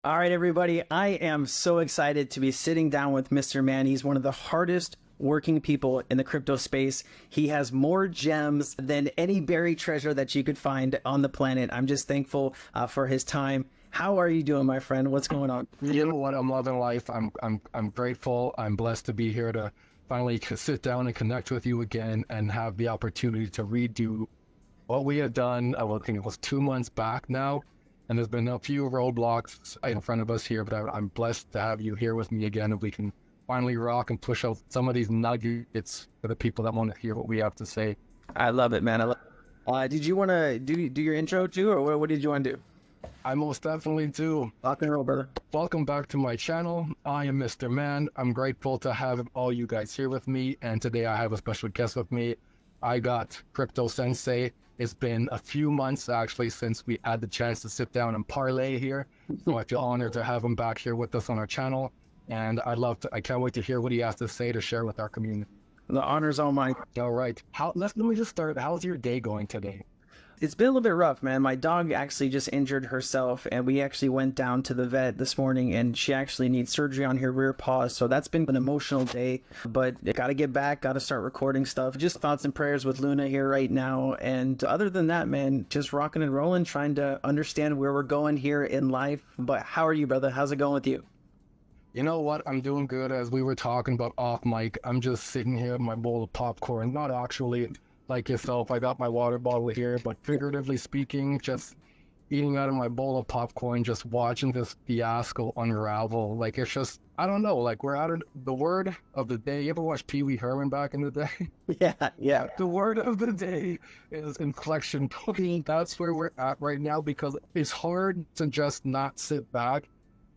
All right, everybody. I am so excited to be sitting down with Mr. Man. He's one of the hardest working people in the crypto space. He has more gems than any buried treasure that you could find on the planet. I'm just thankful for his time. How are you doing, my friend? What's going on? You know what? I'm loving life. I'm grateful. I'm blessed to be here to finally sit down and connect with you again and have the opportunity to redo what we had done. I think it was 2 months back now, and there's been a few roadblocks in front of us here, but I'm blessed to have you here with me again, and we can finally rock and push out some of these nuggets for the people that want to hear what we have to say. I love it, man. Did you want to do your intro too, or what did you want to do? I most definitely do. Rock and roll, brother. Welcome back to my channel. I am Mr. Man. I'm grateful to have all you guys here with me, and today I have a special guest with me. I got Crypto Sensei. It's been a few months actually since we had the chance to sit down and parlay here, so I feel honored to have him back here with us on our channel, and I can't wait to hear what he has to say to share with our community. The honor's all mine. All right. Let me just start. How's your day going today? It's been a little bit rough, man. My dog actually just injured herself, and we actually went down to the vet this morning, and she actually needs surgery on her rear paw. So that's been an emotional day, but got to get back, got to start recording stuff. Just thoughts and prayers with Luna here right now. And other than that, man, just rocking and rolling, trying to understand where we're going here in life. But how are you, brother? How's it going with you? You know what? I'm doing good. As we were talking about off mic, I'm just sitting here with my bowl of popcorn, not actually like yourself. I got my water bottle here, but figuratively speaking, just eating out of my bowl of popcorn, just watching this fiasco unravel. Like, it's just, I don't know, like, we're out of the word of the day. You ever watch Pee Wee Herman back in the day? Yeah. The word of the day is inflection point. That's where we're at right now, because it's hard to just not sit back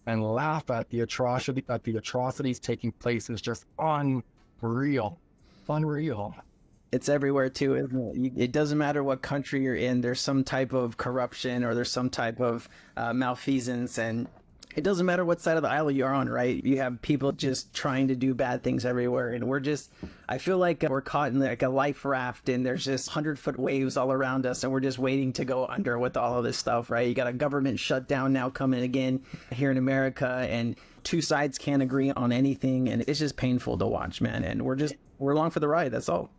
and laugh at the atrocities taking place. Is just unreal. It's everywhere too, isn't it? It doesn't matter what country you're in. There's some type of corruption or there's some type of malfeasance, and it doesn't matter what side of the aisle you're on, right? You have people just trying to do bad things everywhere, and I feel like we're caught in like a life raft, and there's just 100-foot waves all around us, and we're just waiting to go under with all of this stuff, right? You got a government shutdown now coming again here in America, and two sides can't agree on anything, and it's just painful to watch, man. And we're along for the ride. That's all.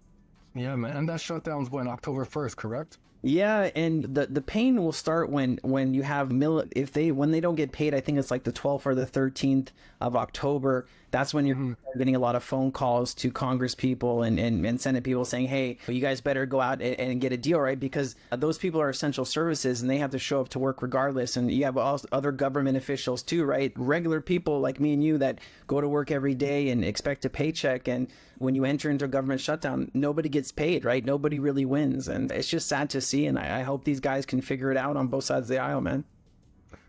Yeah, man. And that shutdown's when October 1st, correct? Yeah, and the pain will start when you have when they don't get paid. I think it's like the 12th or the 13th of October. That's when you're getting a lot of phone calls to Congress people and Senate people saying, hey, you guys better go out and get a deal, right? Because those people are essential services and they have to show up to work regardless. And you have other government officials too, right? Regular people like me and you that go to work every day and expect a paycheck. And when you enter into a government shutdown, nobody gets paid, right? Nobody really wins. And it's just sad to see. And I hope these guys can figure it out on both sides of the aisle, man.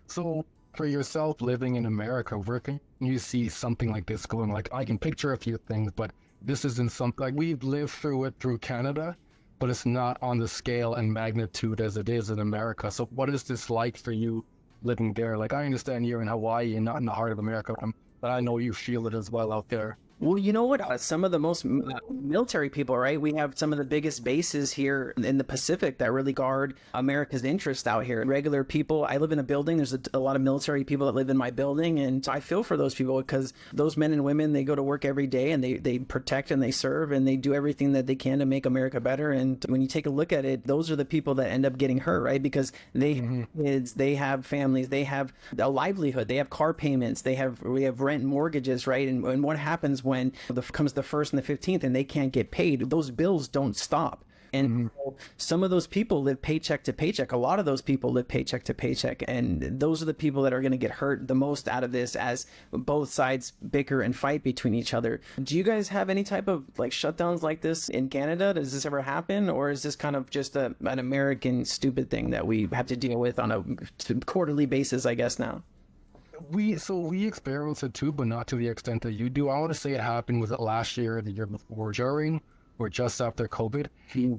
So for yourself living in America, where can you see something like this going? Like, I can picture a few things, but this isn't something like we've lived through it through Canada, but it's not on the scale and magnitude as it is in America. So what is this like for you living there? Like, I understand you're in Hawaii and not in the heart of America, but I know you feel it as well out there. Well, you know what? Some of the most military people, right? We have some of the biggest bases here in the Pacific that really guard America's interest out here. Regular people, I live in a building. There's a lot of military people that live in my building. And I feel for those people because those men and women, they go to work every day and they protect and they serve and they do everything that they can to make America better. And when you take a look at it, those are the people that end up getting hurt, right? Because they have kids, they have families, they have a livelihood, they have car payments, we have rent and mortgages, right? And what happens when comes the 1st and the 15th and they can't get paid? Those bills don't stop. And so some of those people live paycheck to paycheck. A lot of those people live paycheck to paycheck. And those are the people that are going to get hurt the most out of this as both sides bicker and fight between each other. Do you guys have any type of like shutdowns like this in Canada? Does this ever happen? Or is this kind of just an American stupid thing that we have to deal with on a quarterly basis, I guess, now? We experienced it too, but not to the extent that you do. I want to say it happened, was it last year or the year before, during or just after COVID?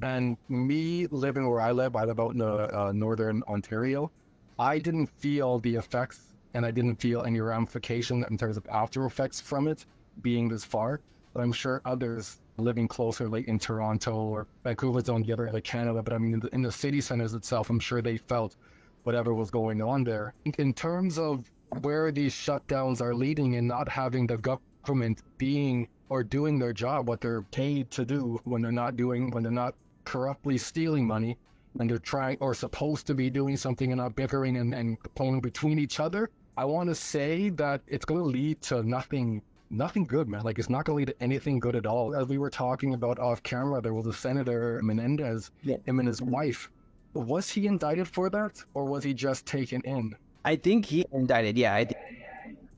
And me living where I live out in northern Ontario, I didn't feel the effects and I didn't feel any ramification in terms of after effects from it being this far. But I'm sure others living closer, like in Toronto or Vancouver's on the other end of Canada, but I mean in the city centers itself, I'm sure they felt whatever was going on there. In terms of where these shutdowns are leading and not having the government being or doing their job, what they're paid to do when they're not corruptly stealing money, and they're trying or supposed to be doing something and not bickering and complaining between each other. I want to say that it's going to lead to nothing good, man. Like, it's not going to lead to anything good at all. As we were talking about off camera, there was a Senator Menendez, him and his wife. Was he indicted for that, or was he just taken in? I think he indicted. Yeah, I think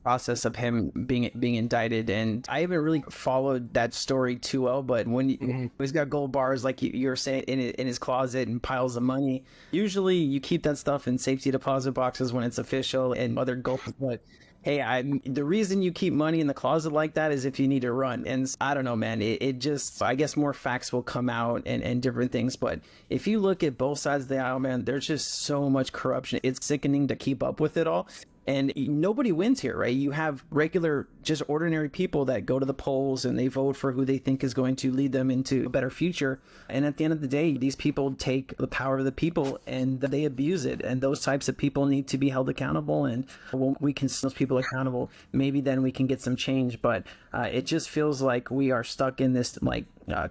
process of him being indicted, and I haven't really followed that story too well, but when he's got gold bars like you're saying in his closet and piles of money, usually you keep that stuff in safety deposit boxes when it's official and other gold. But hey, the reason you keep money in the closet like that is if you need to run. And I don't know, man, it just, I guess more facts will come out and different things. But if you look at both sides of the aisle, man, there's just so much corruption. It's sickening to keep up with it all. And nobody wins here, right? You have regular, just ordinary people that go to the polls and they vote for who they think is going to lead them into a better future. And at the end of the day, these people take the power of the people and they abuse it. And those types of people need to be held accountable. And when we can hold those people accountable, maybe then we can get some change. But it just feels like we are stuck in this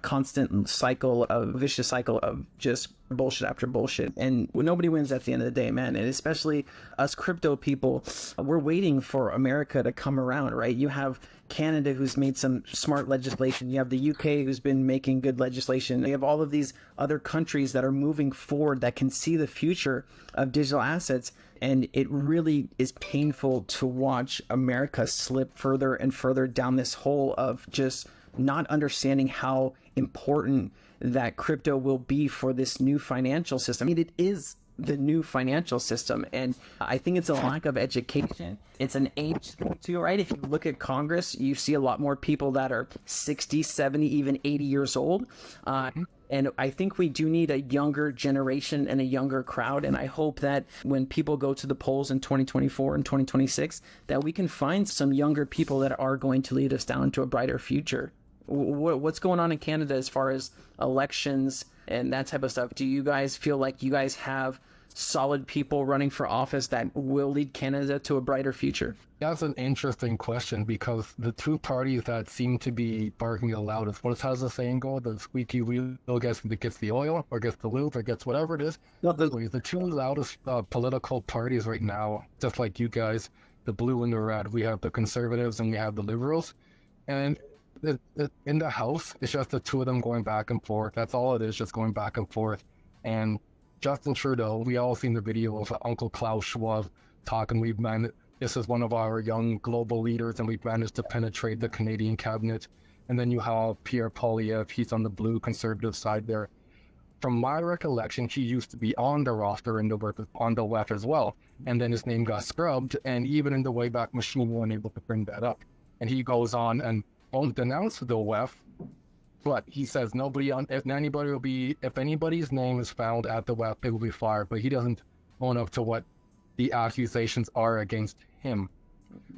constant cycle of vicious cycle of just bullshit after bullshit, and nobody wins at the end of the day, man. And especially us crypto people, we're waiting for America to come around, right? You have Canada, who's made some smart legislation. You have the UK, who's been making good legislation. You have all of these other countries that are moving forward that can see the future of digital assets. And it really is painful to watch America slip further and further down this hole of just not understanding how important that crypto will be for this new financial system. I mean, it is the new financial system. And I think it's a lack of education. It's an age thing too, right? If you look at Congress, you see a lot more people that are 60, 70, even 80 years old. And I think we do need a younger generation and a younger crowd. And I hope that when people go to the polls in 2024 and 2026, that we can find some younger people that are going to lead us down to a brighter future. What's going on in Canada as far as elections and that type of stuff? Do you guys feel like you guys have solid people running for office that will lead Canada to a brighter future? That's an interesting question, because the two parties that seem to be barking the loudest, how's the saying go? The squeaky wheel gets the oil, or gets the lube, or gets whatever it is. The two loudest political parties right now, just like you guys, the blue and the red. We have the conservatives and we have the liberals. And in the House, it's just the two of them going back and forth. That's all it is, just going back and forth. And Justin Trudeau, we all seen the video of Uncle Klaus Schwab talking. This is one of our young global leaders, and we've managed to penetrate the Canadian cabinet. And then you have Pierre Poilievre, he's on the blue conservative side there. From my recollection, he used to be on the roster and on the left as well. And then his name got scrubbed, and even in the Wayback Machine, we weren't able to bring that up. And he goes on and won't denounce the left, but he says if anybody's name is found at the left, they will be fired. But he doesn't own up to what the accusations are against him.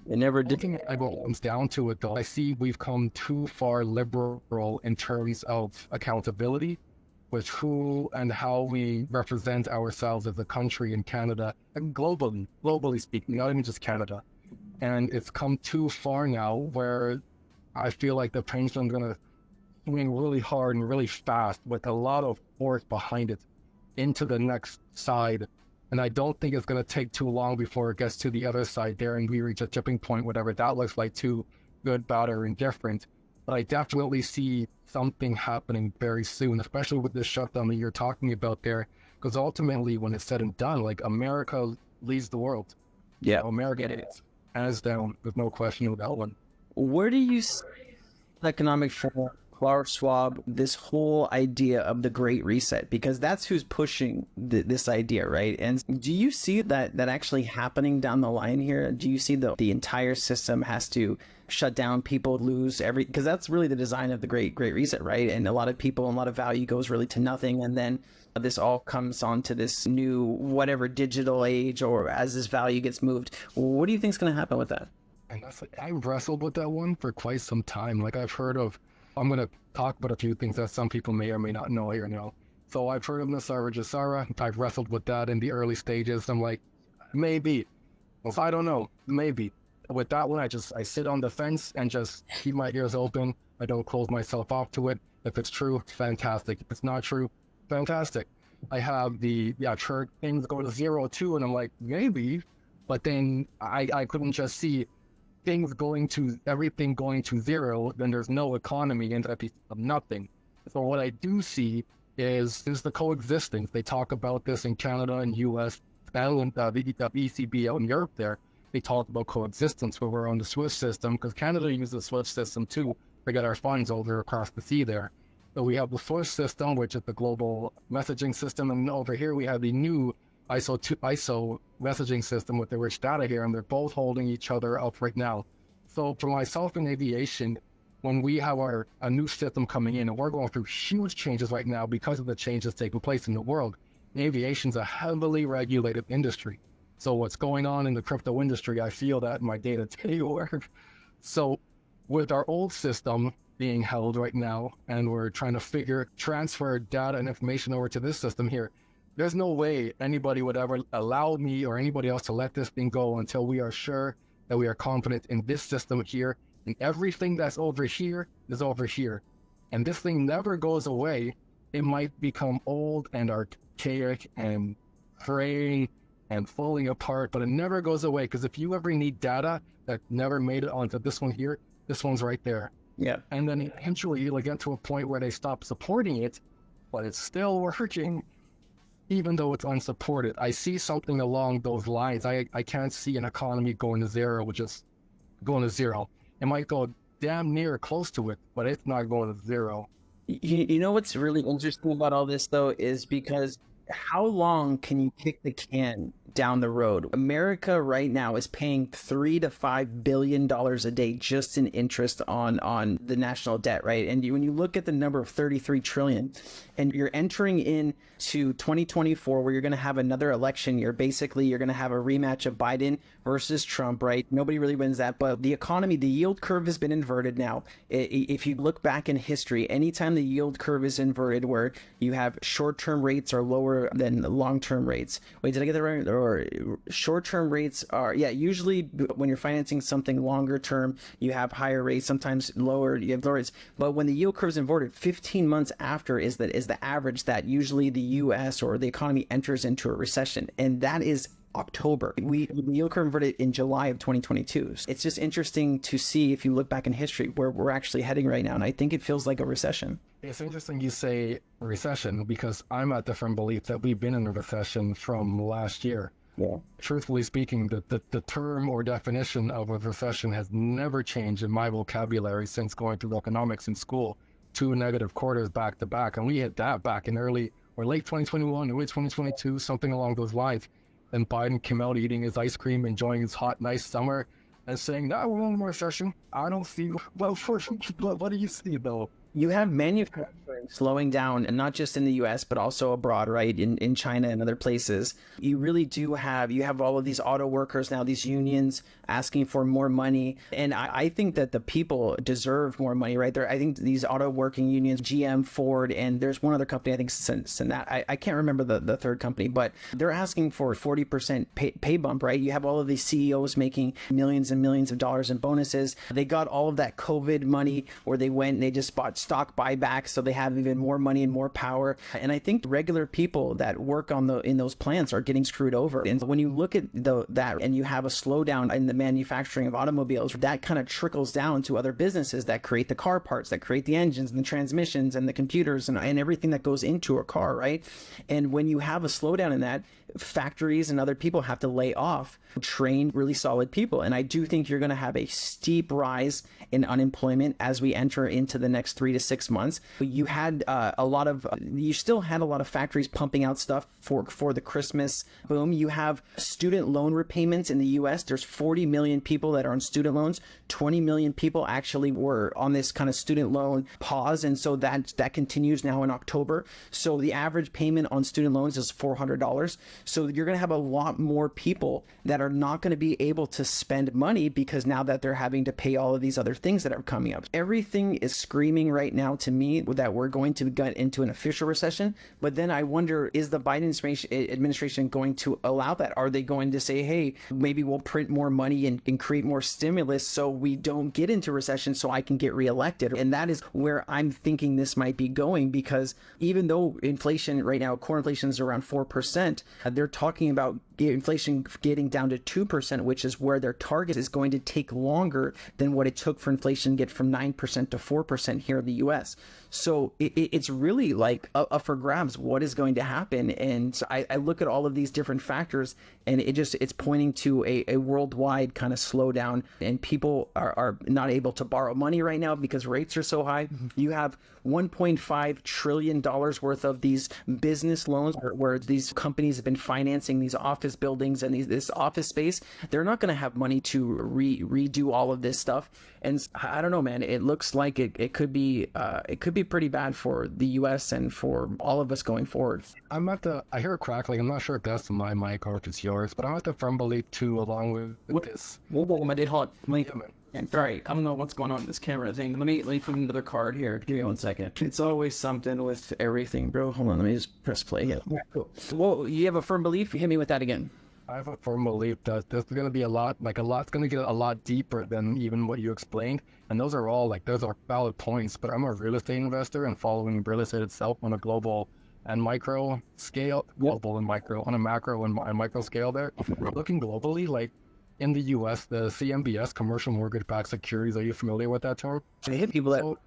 It never did. Looking at what comes down to it, though, I see we've come too far liberal in terms of accountability with who and how we represent ourselves as a country in Canada, and globally speaking, not even just Canada. And it's come too far now where I feel like the pendulum's going to swing really hard and really fast with a lot of force behind it into the next side. And I don't think it's going to take too long before it gets to the other side there and we reach a tipping point, whatever that looks like, too good, bad, or indifferent. But I definitely see something happening very soon, especially with this shutdown that you're talking about there. Because ultimately, when it's said and done, like, America leads the world. Yeah. America is hands down. There's no question about that one. Where do you see economic forum, Klaus Schwab, this whole idea of the Great Reset? Because that's who's pushing this idea, right? And do you see that actually happening down the line here? Do you see the entire system has to shut down, people lose because that's really the design of the Great Reset, right? And a lot of people and a lot of value goes really to nothing, and then this all comes onto this new whatever digital age, or as this value gets moved. What do you think is going to happen with that? And I wrestled with that one for quite some time. Like, I'm going to talk about a few things that some people may or may not know here now. So I've heard of Nasara Jasara. I've wrestled with that in the early stages. I'm like, maybe. So I don't know, maybe. With that one, I sit on the fence and just keep my ears open. I don't close myself off to it. If it's true, fantastic. If it's not true, fantastic. I have chart things go to 0 too, and I'm like, maybe, but then I couldn't just see everything going to 0, then there's no economy and that'd be nothing. So what I do see is the coexistence. They talk about this in Canada and US, and the ECB out in Europe there. They talk about coexistence where we're on the SWIFT system, because Canada uses the SWIFT system too to get our funds over across the sea there. So we have the SWIFT system, which is the global messaging system, and over here we have the new ISO messaging system with the rich data here, and they're both holding each other up right now. So for myself in aviation, when we have a new system coming in, and we're going through huge changes right now because of the changes taking place in the world, aviation's a heavily regulated industry. So what's going on in the crypto industry, I feel that in my day-to-day work. So with our old system being held right now, and we're trying to transfer data and information over to this system here, there's no way anybody would ever allow me or anybody else to let this thing go until we are sure that we are confident in this system here, and everything that's over here is over here. And this thing never goes away. It might become old and archaic and fraying and falling apart, but it never goes away, because if you ever need data that never made it onto this one here, this one's right there. Yeah. And then eventually you'll get to a point where they stop supporting it, but it's still working, even though it's unsupported. I see something along those lines. I can't see an economy going to 0, just going to 0. It might go damn near close to it, but it's not going to 0. You know what's really interesting about all this, though, is because how long can you kick the can down the road? America right now is paying $3 to $5 billion a day just in interest on the national debt, right? And when you look at the number of 33 trillion, and you're entering into 2024 where you're going to have another election year, basically you're going to have a rematch of Biden versus Trump, right? Nobody really wins that, but the economy, the yield curve has been inverted now. If you look back in history, anytime the yield curve is inverted, where you have short-term rates are lower than long-term rates. Wait, did I get that right? Or short-term rates are, usually when you're financing something longer term, you have higher rates, sometimes lower, you have lower rates. But when the yield curve is inverted, 15 months after is the average that usually the US or the economy enters into a recession. And that is October. The yield curve inverted in July of 2022. It's just interesting to see, if you look back in history, where we're actually heading right now. And I think it feels like a recession. It's interesting you say recession, because I'm at different belief that we've been in a recession from last year. Yeah. Truthfully speaking, the term or definition of a recession has never changed in my vocabulary since going through economics in school. 2 negative quarters back to back. And we hit that back in early or late 2021, early 2022, something along those lines. And Biden came out eating his ice cream, enjoying his hot, nice summer, and saying, "No, we're in a recession." I don't see. Well, what do you see though? You have manufacturing slowing down, and not just in the US, but also abroad, right? In China and other places. You really do have all of these auto workers now, these unions asking for more money. And I think that the people deserve more money, right? I think these auto working unions, GM, Ford, and there's one other company, I think Senat, I can't remember the third company, but they're asking for 40% pay bump, right? You have all of these CEOs making millions and millions of dollars in bonuses. They got all of that COVID money where they went and they just bought stock buybacks, so they have even more money and more power. And I think regular people that work in those plants are getting screwed over. And when you look at that and you have a slowdown in the manufacturing of automobiles, that kind of trickles down to other businesses that create the car parts, that create the engines and the transmissions and the computers and everything that goes into a car, right? And when you have a slowdown in that, factories and other people have to lay off trained, really solid people. And I do think you're going to have a steep rise in unemployment as we enter into the next 3 to 6 months. You still had a lot of factories pumping out stuff for the Christmas boom. You have student loan repayments in the US. There's 40 million people that are on student loans. 20 million people actually were on this kind of student loan pause. And so that continues now in October. So the average payment on student loans is $400. So you're going to have a lot more people that are not going to be able to spend money, because now that they're having to pay all of these other things that are coming up. Everything is screaming right right now to me that we're going to get into an official recession. But then I wonder, is the Biden administration going to allow that? Are they going to say, hey, maybe we'll print more money and create more stimulus so we don't get into recession so I can get reelected? And that is where I'm thinking this might be going, because even though inflation right now, core inflation is around 4%, they're talking about inflation getting down to 2%, which is where their target is going to take longer than what it took for inflation to get from 9% to 4% here in the US. So it's really like up for grabs what is going to happen. And so I look at all of these different factors, and it's pointing to a worldwide kind of slowdown, and people are not able to borrow money right now because rates are so high. You have $1.5 trillion worth of these business loans where these companies have been financing these office buildings and this office space. They're not going to have money to redo all of this stuff. And I don't know, man, it looks like it could be pretty bad for the US and for all of us going forward. I hear a crackling. I'm not sure if that's my mic or if it's yours, but I'm at the firm belief too, along with this. Sorry, I don't know what's going on with this camera thing. Let me put another card here. Give me 1 second. It's always something with everything, bro. Hold on, let me just press play. Yeah, cool. Well, you have a firm belief? Hit me with that again. I have a firm belief that there's going to be a lot's going to get a lot deeper than even what you explained. And those are valid points, but I'm a real estate investor and following real estate itself on a global and micro scale, global and micro, on a macro and micro scale there. Looking globally, like in the US, the CMBS, commercial mortgage-backed securities, are you familiar with that term? I hit people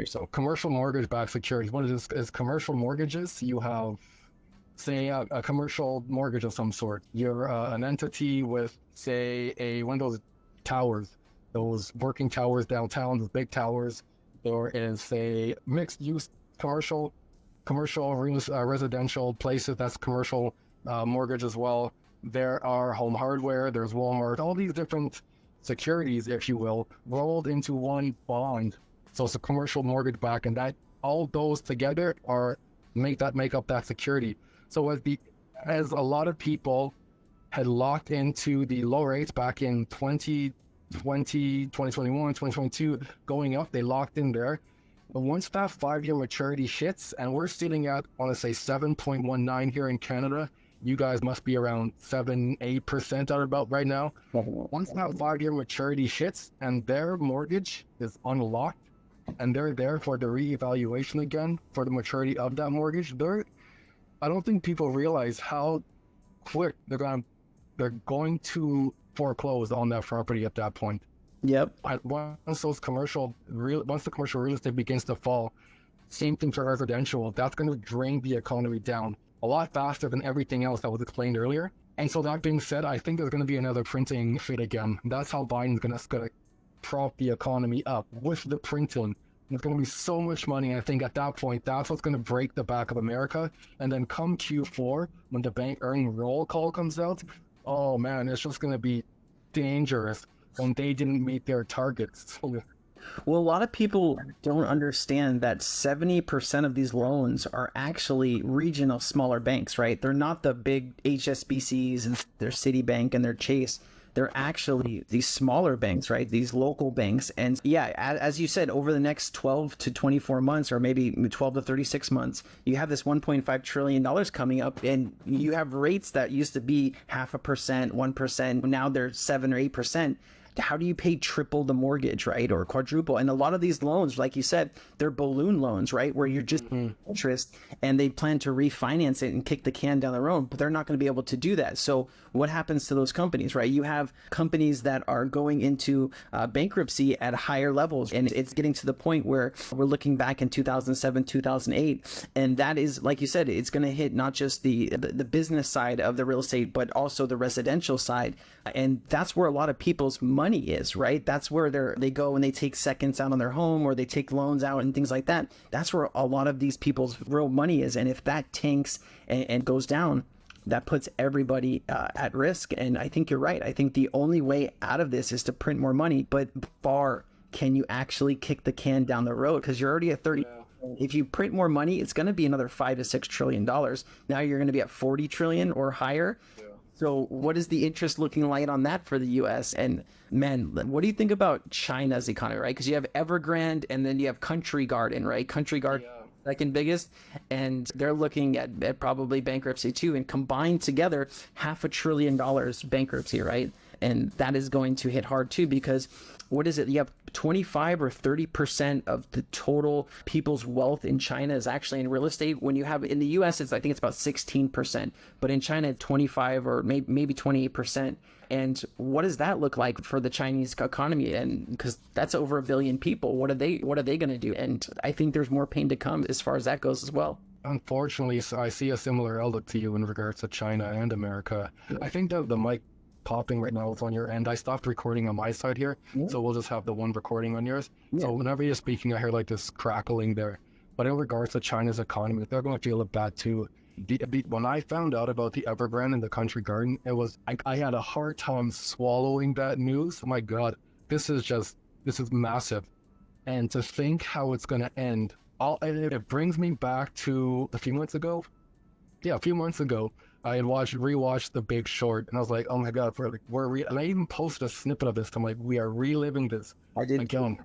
So commercial mortgage-backed securities, what it is commercial mortgages. You have, say, a commercial mortgage of some sort. You're an entity with, say, one of those towers, those working towers downtown, those big towers. There is, say, mixed-use commercial residential places. That's commercial mortgage as well. There are home hardware, there's Walmart, all these different securities, if you will, rolled into one bond. So it's a commercial mortgage back, and that all those together make up that security. So as a lot of people had locked into the low rates back in 2020, 2021, 2022, going up, they locked in there. But once that 5-year maturity hits, and we're sitting at, I want to say 7.19 here in Canada, you guys must be around 7-8% out about right now. Once that 5-year maturity hits and their mortgage is unlocked and they're there for the reevaluation again for the maturity of that mortgage, I don't think people realize how quick they're going to foreclose on that property at that point. Yep. Once the commercial real estate begins to fall, same thing for residential. That's going to drain the economy down a lot faster than everything else that was explained earlier. And so that being said, I think there's going to be another printing fit again. That's how Biden's going to prop the economy up with the printing. There's going to be so much money. I think at that point, that's what's going to break the back of America. And then come Q4, when the bank earning roll call comes out, oh man, it's just going to be dangerous when they didn't meet their targets. Well, a lot of people don't understand that 70% of these loans are actually regional smaller banks, right? They're not the big HSBCs and their Citibank and their Chase. They're actually these smaller banks, right? These local banks. And yeah, as you said, over the next 12 to 24 months, or maybe 12 to 36 months, you have this $1.5 trillion coming up, and you have rates that used to be 0.5%, 1%. Now they're 7 or 8%. How do you pay triple the mortgage, right? Or quadruple? And a lot of these loans, like you said, they're balloon loans, right? Where you're just interest, and they plan to refinance it and kick the can down the road, but they're not going to be able to do that. So what happens to those companies, right? You have companies that are going into bankruptcy at higher levels, and it's getting to the point where we're looking back in 2007, 2008, and that is, like you said, it's going to hit not just the business side of the real estate, but also the residential side. And that's where a lot of people's money is, right? That's where they go and they take seconds out on their home, or they take loans out and things like that. That's where a lot of these people's real money is. And if that tanks and goes down, that puts everybody at risk. And I think you're right. I think the only way out of this is to print more money, but can you actually kick the can down the road? Because you're already at 30. If you print more money, it's going to be another $5 to $6 trillion. Now you're going to be at 40 trillion or higher. So what is the interest looking like on that for the US? And man, what do you think about China's economy, right? Because you have Evergrande and then you have Country Garden, right? Country Garden, second biggest, and they're looking at probably bankruptcy too. And combined together, $500 billion bankruptcy, right? And that is going to hit hard too, because what is it? You have 25 or 30% of the total people's wealth in China is actually in real estate. When you have in the US, I think it's about 16%, but in China, 25 or maybe 28%. And what does that look like for the Chinese economy? And because that's over 1 billion people, what are they going to do? And I think there's more pain to come as far as that goes as well. Unfortunately, so I see a similar outlook to you in regards to China and America. I think that the mic popping right now is on your end. I stopped recording on my side here, so we'll just have the one recording on yours. So whenever you're speaking, I hear like this crackling there. But in regards to China's economy, they're going to feel it bad too. When I found out about the Evergrande and the Country Garden, it was I had a hard time swallowing that news. Oh my God, this is massive. And to think how it's going to end, it brings me back to a few months ago. Yeah, a few months ago, I had rewatched The Big Short, and I was like, oh my God, and I even posted a snippet of this. I'm like, we are reliving this again,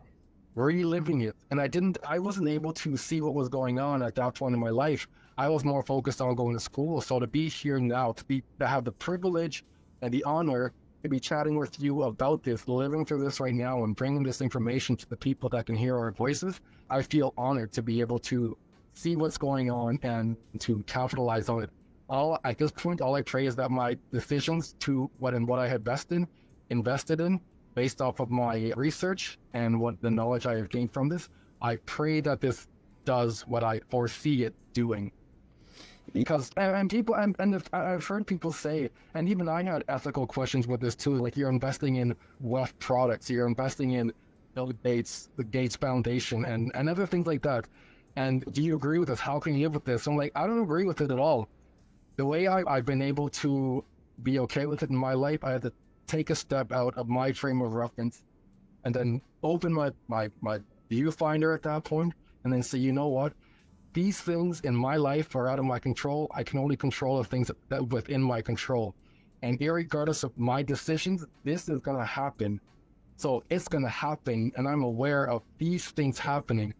reliving it. And I wasn't able to see what was going on at that point in my life. I was more focused on going to school. So to be here now, to have the privilege and the honor to be chatting with you about this, living through this right now, and bringing this information to the people that can hear our voices, I feel honored to be able to see what's going on and to capitalize on it. At this point, all I pray is that my decisions to what I had invested in, based off of my research and what the knowledge I have gained from this, I pray that this does what I foresee it doing. Because I've heard people say, and even I had ethical questions with this too. Like, you're investing in wealth products, you're investing in Bill Gates, the Gates Foundation, and other things like that. And do you agree with this? How can you live with this? So I'm like, I don't agree with it at all. The way I've been able to be okay with it in my life, I had to take a step out of my frame of reference and then open my viewfinder at that point and then say, you know what? These things in my life are out of my control. I can only control the things that are within my control. And irregardless of my decisions, this is going to happen. So it's going to happen, and I'm aware of these things happening.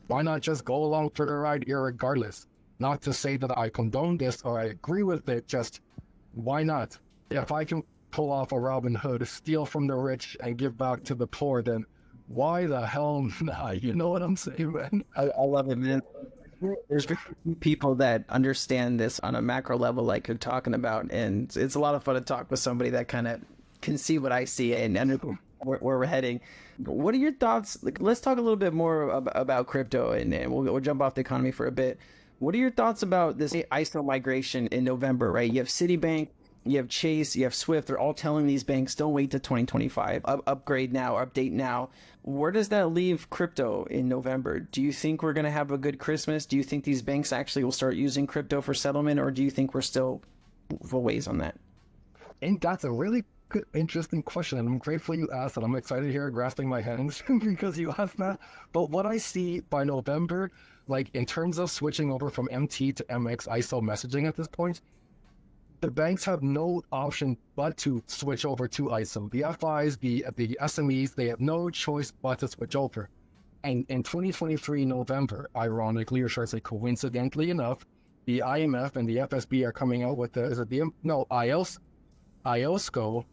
Why not just go along for the ride irregardless? Not to say that I condone this or I agree with it, just why not? If I can pull off a Robin Hood, steal from the rich and give back to the poor, then why the hell not? You know what I'm saying, man? I love it, man. There's very few people that understand this on a macro level like you're talking about, and it's a lot of fun to talk with somebody that kind of can see what I see and where we're heading. What are your thoughts? Like, let's talk a little bit more about crypto, and we'll jump off the economy for a bit. What are your thoughts about this ISO migration in November, right? You have Citibank, you have Chase, you have Swift. They're all telling these banks, don't wait to 2025. Upgrade now, update now. Where does that leave crypto in November? Do you think we're going to have a good Christmas? Do you think these banks actually will start using crypto for settlement, or do you think we're still a ways on that? And that's a really good, interesting question, and I'm grateful you asked it. I'm excited here, grasping my hands because you asked that. But what I see by November, like in terms of switching over from MT to MX ISO messaging at this point, the banks have no option but to switch over to ISO. The FIs, the SMEs, they have no choice but to switch over. And in 2023 November, ironically, or should I say coincidentally enough, the IMF and the FSB are coming out with IOSCO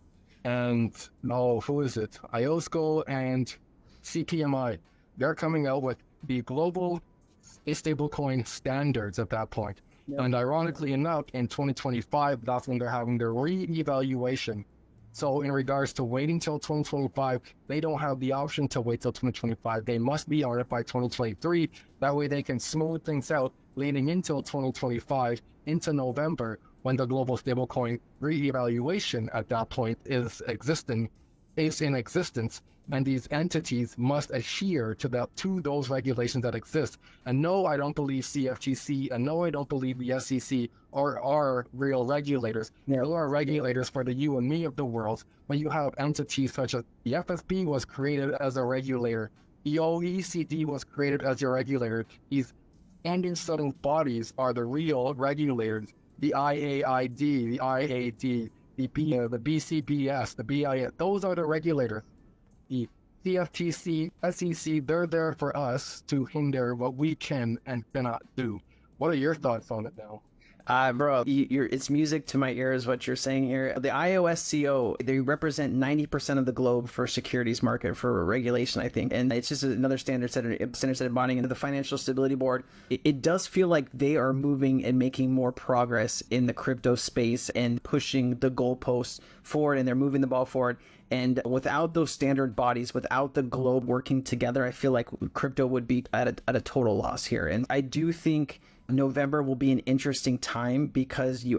and IOSCO and CPMI. They're coming out with the global stablecoin standards at that point. Yep. And ironically enough, in 2025, that's when they're having their re-evaluation. So in regards to waiting till 2025, they don't have the option to wait till 2025. They must be on it by 2023. That way they can smooth things out leading into 2025, into November, when the global stablecoin re-evaluation at that point is in existence. And these entities must adhere to those regulations that exist. And no, I don't believe CFTC, and no, I don't believe the SEC are real regulators. They are regulators for the you and me of the world. When you have entities such as the FSB was created as a regulator, the OECD was created as a regulator. These standing setting bodies are the real regulators. the IAID, the IAD, the BCBS, the BIS. Those are the regulators. The CFTC, SEC, they're there for us to hinder what we can and cannot do. What are your thoughts on it now? Bro, it's music to my ears what you're saying here. The IOSCO, they represent 90% of the globe for securities market for regulation, I think. And it's just another standard set bonding into the Financial Stability Board. It does feel like they are moving and making more progress in the crypto space and pushing the goalposts forward, and they're moving the ball forward. And without those standard bodies, without the globe working together, I feel like crypto would be at a total loss here. And I do think November will be an interesting time because you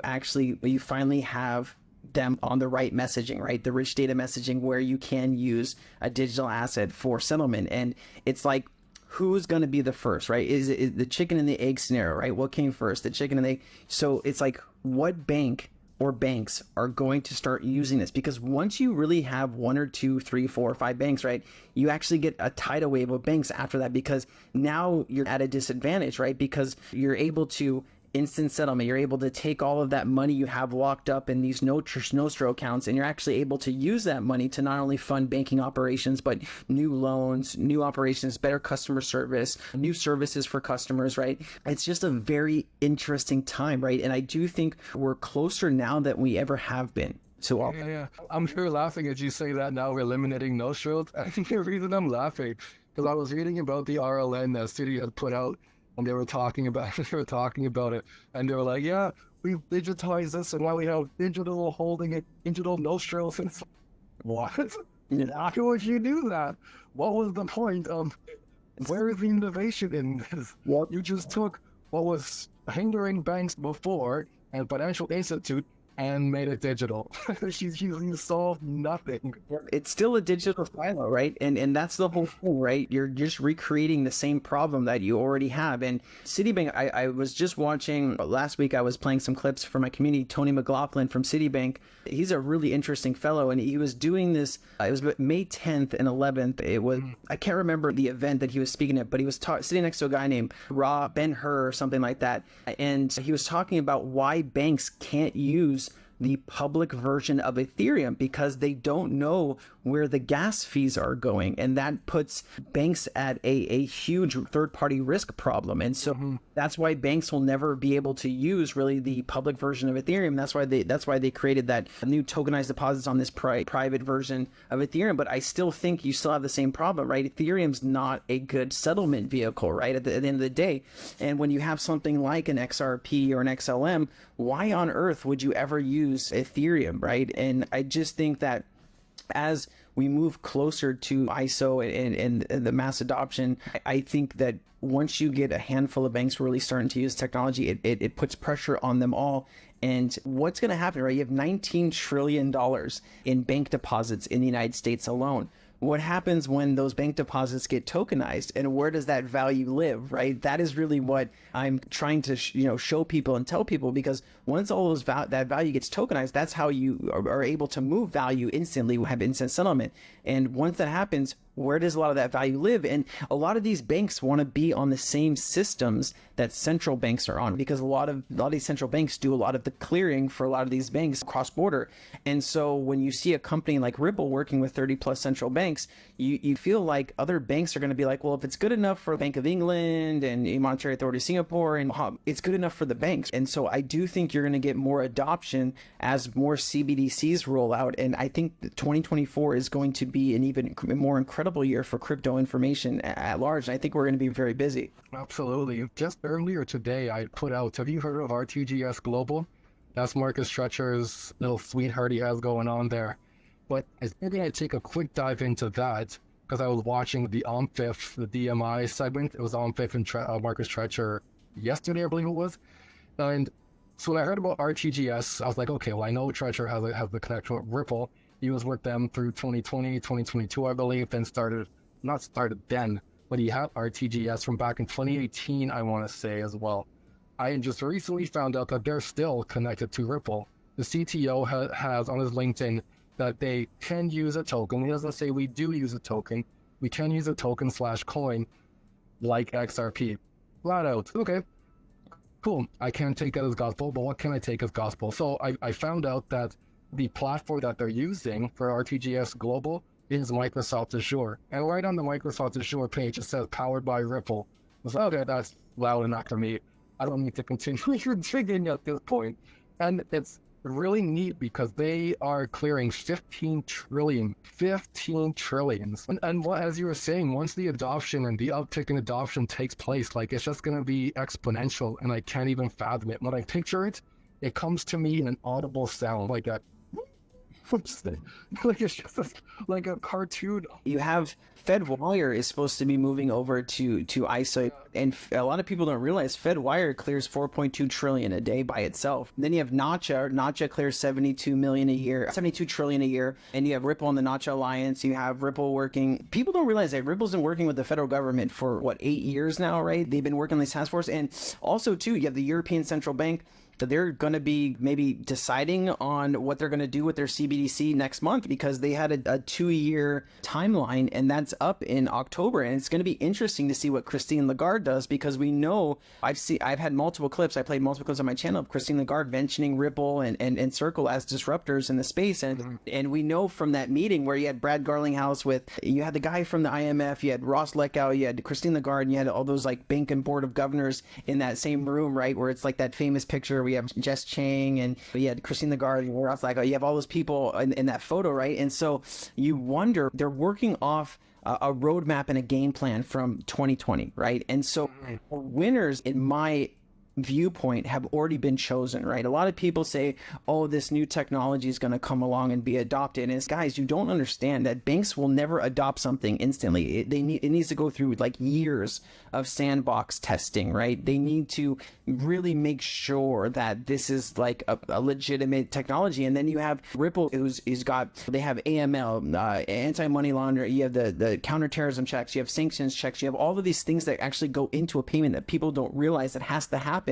finally have them on the right messaging, right? The rich data messaging where you can use a digital asset for settlement. And it's like, who's going to be the first, right? Is it the chicken and the egg scenario, right? What came first, the chicken and the egg? So it's like, what bank or banks are going to start using this? Because once you really have 1 or 2, 3, 4, 5 banks, right, you actually get a tidal wave of banks after that, because now you're at a disadvantage, right? Because you're able to instant settlement, you're able to take all of that money you have locked up in these Nostro accounts, and you're actually able to use that money to not only fund banking operations, but new loans, new operations, better customer service, new services for customers, right? It's just a very interesting time, right? And I do think we're closer now than we ever have been. So yeah. I'm sure laughing as you say that now we're eliminating Nostros. I think the reason I'm laughing because I was reading about the RLN that Citi had put out, and they were talking about it, and they were like, yeah, we've digitized this, and now we have digital holding it, digital Nostros. And what? How would you do that? What was the point of, where is the innovation in this? What? You just took what was hindering banks before and financial institute and made it digital. You solved nothing. It's still a digital silo, right? And that's the whole thing, right? You're just recreating the same problem that you already have. And Citibank, I was just watching last week, I was playing some clips for my community, Tony McLaughlin from Citibank. He's a really interesting fellow, and he was doing this, it was May 10th and 11th. It was, I can't remember the event that he was speaking at, but he was sitting next to a guy named Ben-Hur or something like that. And he was talking about why banks can't use the public version of Ethereum because they don't know where the gas fees are going, and that puts banks at a huge third-party risk problem. And so that's why banks will never be able to use really the public version of Ethereum. That's why they created that new tokenized deposits on this private version of Ethereum. But I still think you still have the same problem, right? Ethereum's not a good settlement vehicle, right? At the end of the day. And when you have something like an XRP or an XLM, why on earth would you ever use Ethereum, right? And I just think that as we move closer to ISO and the mass adoption, I think that once you get a handful of banks really starting to use technology, it puts pressure on them all. And what's going to happen, right? You have $19 trillion in bank deposits in the United States alone. What happens when those bank deposits get tokenized, and where does that value live, right? That is really what I'm trying to show people and tell people, because once all those that value gets tokenized, that's how you are able to move value instantly, have instant settlement. And once that happens, where does a lot of that value live? And a lot of these banks want to be on the same systems that central banks are on, because a lot of these central banks do a lot of the clearing for a lot of these banks cross border. And so when you see a company like Ripple working with 30 plus central banks, you feel like other banks are going to be like, well, if it's good enough for Bank of England and Monetary Authority of Singapore, and it's good enough for the banks. And so I do think you're going to get more adoption as more CBDCs roll out. And I think that 2024 is going to be an even more incredible year for crypto information at large. And I think we're going to be very busy. Absolutely. Just earlier today, I put out, have you heard of RTGS Global? That's Marcus Stretcher's little sweetheart he has going on there. But I think I'd take a quick dive into that, because I was watching the OMFIF, the DMI segment. It was OMFIF and Marcus Stretcher yesterday, I believe it was. And so when I heard about RTGS, I was like, okay, well, I know Stretcher has the connection with Ripple. He was with them through 2020, 2022, I believe, then not started then, but he had RTGS from back in 2018, I want to say as well. I just recently found out that they're still connected to Ripple. The CTO has on his LinkedIn that they can use a token. He doesn't say we do use a token. We can use a token /coin like XRP. Flat out. Okay, cool, I can't take that as gospel, but what can I take as gospel? So I found out that the platform that they're using for RTGS Global is Microsoft Azure. And right on the Microsoft Azure page, it says powered by Ripple. I was like, okay, that's loud enough to me. I don't need to continue digging at this point. And it's really neat because they are clearing 15 trillion. And what, as you were saying, once the adoption and the uptick in adoption takes place, like, it's just going to be exponential, and I can't even fathom it. When I picture it, it comes to me in an audible sound, like that. Like, it's just like a cartoon. You have FedWire is supposed to be moving over to ISO, and a lot of people don't realize FedWire clears 4.2 trillion a day by itself. Then you have Nacha clears 72 trillion a year, and you have Ripple on the Nacha Alliance. You have Ripple working. People don't realize that Ripple's been working with the federal government for what, 8 years now, right? They've been working on this task force, and also too, you have the European Central Bank. That they're going to be maybe deciding on what they're going to do with their CBDC next month, because they had a 2-year timeline, and that's up in October. And it's going to be interesting to see what Christine Lagarde does, because we know I've had multiple clips. I played multiple clips on my channel of Christine Lagarde mentioning Ripple and Circle as disruptors in the space. And we know from that meeting where you had Brad Garlinghouse you had the guy from the IMF, you had Ross Leckow, you had Christine Lagarde, and you had all those like bank and board of governors in that same room, right? Where it's like that famous picture. We have Jess Chang and we had Christine Lagarde, and we're also like, you have all those people in that photo, right? And so you wonder, they're working off a roadmap and a game plan from 2020, right? And so winners, in my viewpoint, have already been chosen, right? A lot of people say, oh, this new technology is going to come along and be adopted. And it's, guys, you don't understand that banks will never adopt something instantly. It needs to go through like years of sandbox testing, right? They need to really make sure that this is like a legitimate technology. And then you have Ripple, they have AML, anti-money laundering, you have the counterterrorism checks, you have sanctions checks, you have all of these things that actually go into a payment that people don't realize that has to happen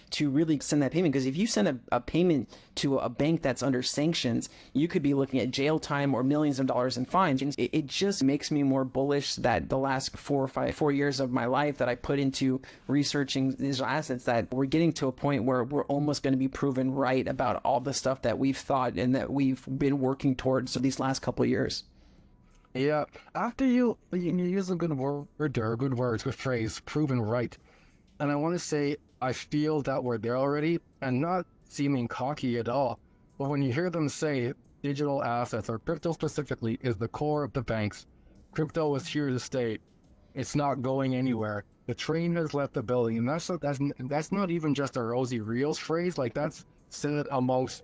to really send that payment. Because if you send a payment to a bank that's under sanctions, you could be looking at jail time or millions of dollars in fines. It just makes me more bullish that the last 4 years of my life that I put into researching digital assets, that we're getting to a point where we're almost going to be proven right about all the stuff that we've thought and that we've been working towards these last couple of years. Yeah, after you use a good word there, good words, good phrase, proven right. And I want to say, I feel that we're there already, and not seeming cocky at all. But when you hear them say digital assets, or crypto specifically, is the core of the banks, crypto is here to stay. It's not going anywhere. The train has left the building, and that's not even just a Rosie Reels phrase. Like, that's said amongst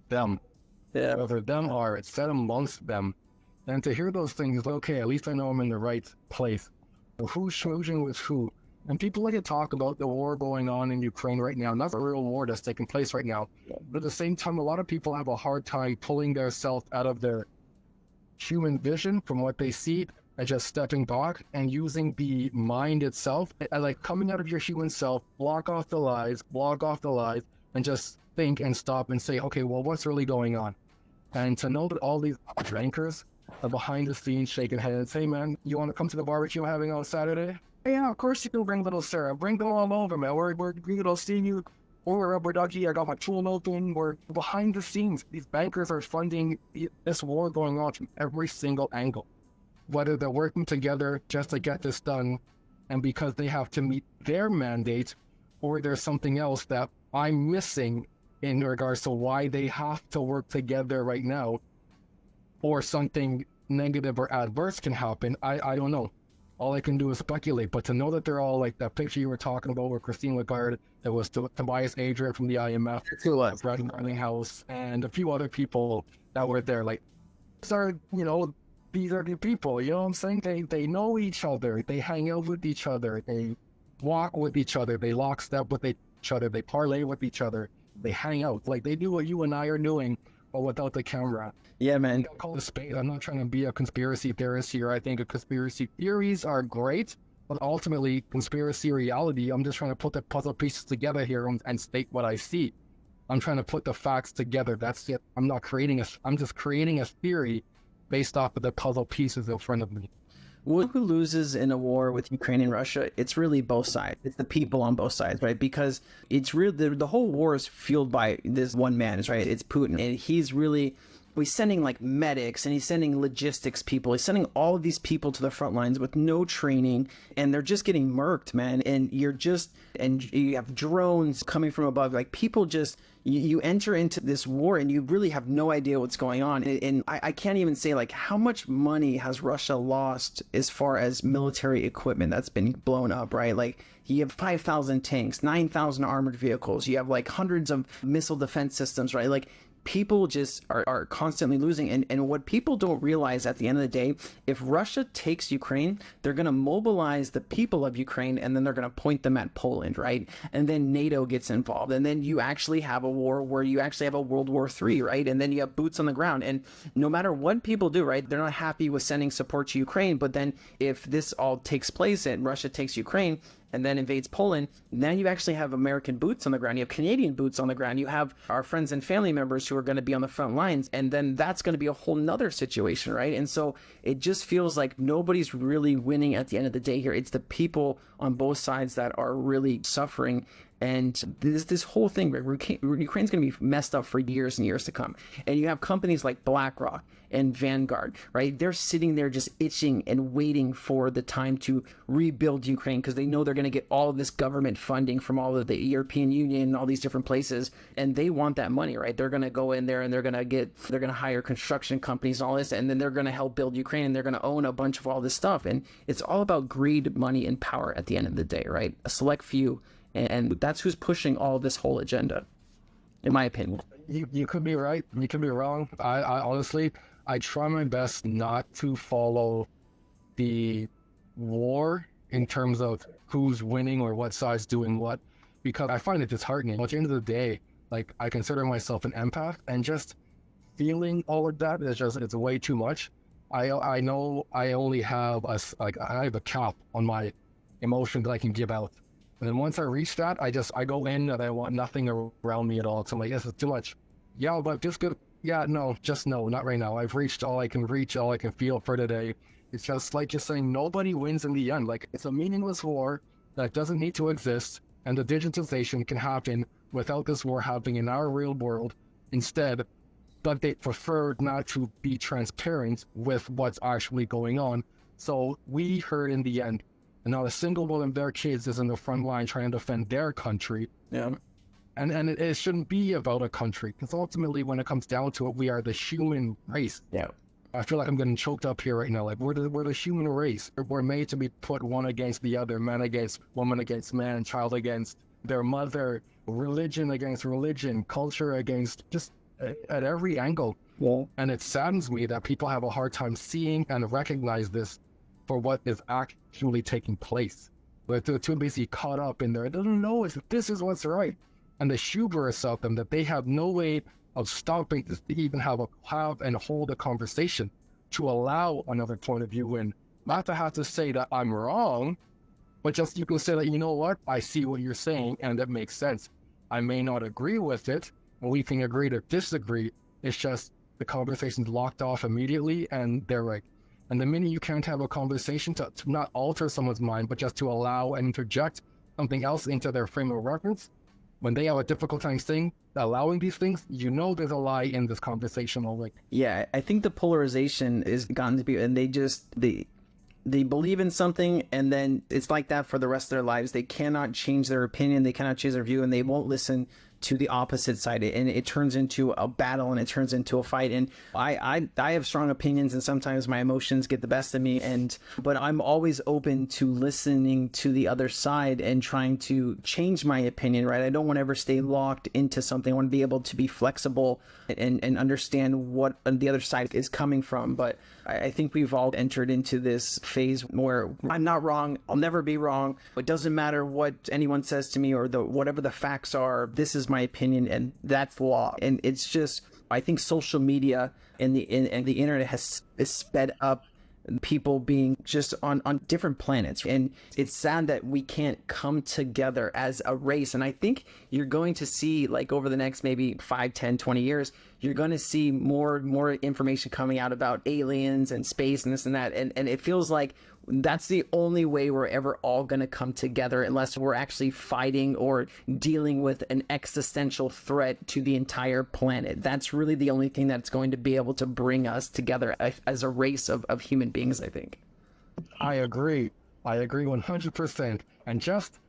them. Yeah. Whether them or it's said amongst them. And to hear those things, okay, at least I know I'm in the right place. But who's smooching with who? And people like to talk about the war going on in Ukraine right now. Not the real war that's taking place right now. But at the same time, a lot of people have a hard time pulling themselves out of their human vision from what they see and just stepping back and using the mind itself. And like coming out of your human self, block off the lies, and just think and stop and say, okay, well, what's really going on? And to know that all these drinkers are behind the scenes shaking heads. Hey, man, you want to come to the barbecue I'm having on Saturday? Yeah, of course you can bring little Sarah. Bring them all over, man. We're gonna see you. We're rubber ducky. I got my tool open. We're behind the scenes. These bankers are funding this war going on from every single angle. Whether they're working together just to get this done, and because they have to meet their mandate, or there's something else that I'm missing in regards to why they have to work together right now, or something negative or adverse can happen. I don't know. All I can do is speculate, but to know that they're all like that picture you were talking about with Christine Lagarde, that was Tobias Adrian from the IMF, Brad Garlinghouse, and a few other people that were there. Like, these are the people, you know what I'm saying? They know each other, they hang out with each other, they walk with each other, they lockstep with each other, they parlay with each other, they hang out. Like, they do what you and I are doing, but without the camera. Yeah, man. Call it a spade. I'm not trying to be a conspiracy theorist here. I think conspiracy theories are great, but ultimately, conspiracy reality, I'm just trying to put the puzzle pieces together here and state what I see. I'm trying to put the facts together. That's it. I'm just creating a theory based off of the puzzle pieces in front of me. Who loses in a war with Ukraine and Russia? It's really both sides. It's the people on both sides, right? Because it's really the whole war is fueled by this one man, right? It's Putin, and he's sending like medics, and he's sending logistics people. He's sending all of these people to the front lines with no training, and they're just getting murked, man. And you have drones coming from above. Like, people just, you enter into this war and you really have no idea what's going on. And I can't even say, like, how much money has Russia lost as far as military equipment that's been blown up, right? Like, you have 5,000 tanks, 9,000 armored vehicles. You have like hundreds of missile defense systems, right? Like, people just are constantly losing. And what people don't realize at the end of the day, if Russia takes Ukraine, they're going to mobilize the people of Ukraine, and then they're going to point them at Poland, right? And then NATO gets involved. And then you actually have a war where you actually have a World War III, right? And then you have boots on the ground. And no matter what people do, right, they're not happy with sending support to Ukraine. But then if this all takes place and Russia takes Ukraine and then invades Poland, now you actually have American boots on the ground. You have Canadian boots on the ground. You have our friends and family members who are going to be on the front lines. And then that's going to be a whole nother situation, right? And so it just feels like nobody's really winning at the end of the day here. It's the people on both sides that are really suffering. And this whole thing, Ukraine's going to be messed up for years and years to come. And you have companies like BlackRock and Vanguard, right? They're sitting there just itching and waiting for the time to rebuild Ukraine, because they know they're going to get all of this government funding from all of the European Union and all these different places. And they want that money, right? They're going to go in there and they're going to hire construction companies and all this. And then they're going to help build Ukraine, and they're going to own a bunch of all this stuff. And it's all about greed, money, and power at the end of the day, right? A select few. And that's who's pushing all this whole agenda, in my opinion. You could be right. You could be wrong. I honestly, I try my best not to follow the war in terms of who's winning or what side's doing what, because I find it disheartening. At the end of the day, like, I consider myself an empath, and just feeling all of that is just, it's way too much. I know I only have I have a cap on my emotion that I can give out. And then once I reach that, I go in and I want nothing around me at all. So I'm like, this is too much. Yeah, but just good. Yeah, no, just no, not right now. I've reached all I can reach, all I can feel for today. It's just like just saying nobody wins in the end. Like, it's a meaningless war that doesn't need to exist, and the digitization can happen without this war happening in our real world instead. But they prefer not to be transparent with what's actually going on. So we heard in the end, and not a single one of their kids is in the front line trying to defend their country. Yeah. And it shouldn't be about a country, because ultimately, when it comes down to it, we are the human race. Yeah. I feel like I'm getting choked up here right now. Like, we're the human race. We're made to be put one against the other, man against woman against man, child against their mother, religion against religion, culture against, just at every angle. Yeah. And it saddens me that people have a hard time seeing and recognize this for what is actually taking place. But they're too busy caught up in there. They don't know if this is what's right. And the hubris of them that they have no way of stopping this to even have and hold a conversation to allow another point of view in. Not to have to say that I'm wrong, but just you can say that, you know what, I see what you're saying and it makes sense. I may not agree with it, and we can agree to disagree. It's just the conversation's locked off immediately, and they're right. And the minute you can't have a conversation to not alter someone's mind, but just to allow and interject something else into their frame of reference, when they have a difficult time allowing these things, you know there's a lie in this conversation already. Yeah, I think the polarization is gotten to be, and they believe in something, and then it's like that for the rest of their lives. They cannot change their opinion, they cannot change their view, and they won't listen to the opposite side, and it turns into a battle, and it turns into a fight. And I have strong opinions, and sometimes my emotions get the best of me, but I'm always open to listening to the other side and trying to change my opinion, right? I don't want to ever stay locked into something. I want to be able to be flexible and understand what the other side is coming from. But I think we've all entered into this phase where I'm not wrong, I'll never be wrong. It doesn't matter what anyone says to me or whatever the facts are. This is my opinion, and that's law. And it's just, I think social media and the internet has sped up people being just on different planets, and it's sad that we can't come together as a race. And I think you're going to see, like, over the next maybe 5, 10, 20 years, you're going to see more information coming out about aliens and space and this and that. And it feels like that's the only way we're ever all going to come together, unless we're actually fighting or dealing with an existential threat to the entire planet. That's really the only thing that's going to be able to bring us together as a race of human beings, I think. I agree 100%. And just